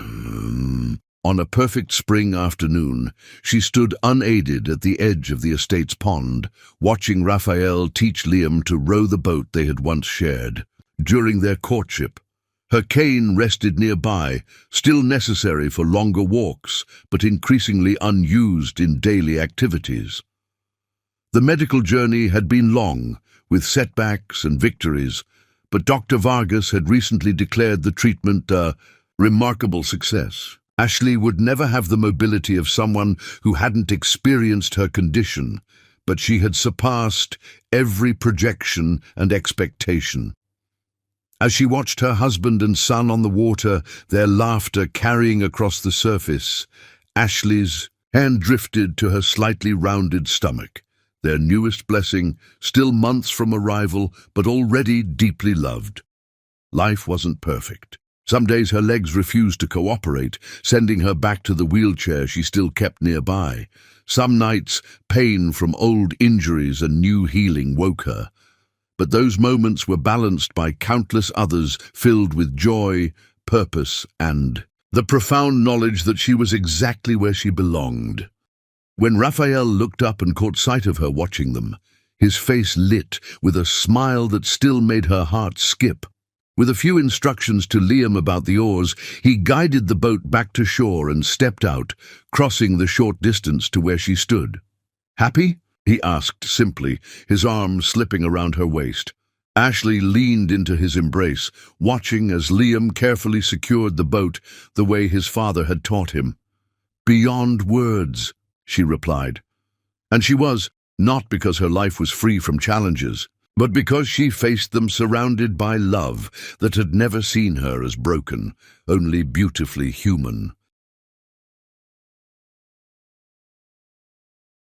On a perfect spring afternoon, she stood unaided at the edge of the estate's pond, watching Raphael teach Liam to row the boat they had once shared. During their courtship, her cane rested nearby, still necessary for longer walks, but increasingly unused in daily activities. The medical journey had been long, with setbacks and victories, but Dr. Vargas had recently declared the treatment a remarkable success. Ashley would never have the mobility of someone who hadn't experienced her condition, but she had surpassed every projection and expectation. As she watched her husband and son on the water, their laughter carrying across the surface, Ashley's hand drifted to her slightly rounded stomach, their newest blessing, still months from arrival, but already deeply loved. Life wasn't perfect. Some days her legs refused to cooperate, sending her back to the wheelchair she still kept nearby. Some nights, pain from old injuries and new healing woke her. But those moments were balanced by countless others filled with joy, purpose, and the profound knowledge that she was exactly where she belonged. When Raphael looked up and caught sight of her watching them, his face lit with a smile that still made her heart skip. With a few instructions to Liam about the oars, he guided the boat back to shore and stepped out, crossing the short distance to where she stood. "Happy?" he asked simply, his arm slipping around her waist. Ashley leaned into his embrace, watching as Liam carefully secured the boat the way his father had taught him. "Beyond words," she replied. And she was, not because her life was free from challenges, but because she faced them surrounded by love that had never seen her as broken, only beautifully human.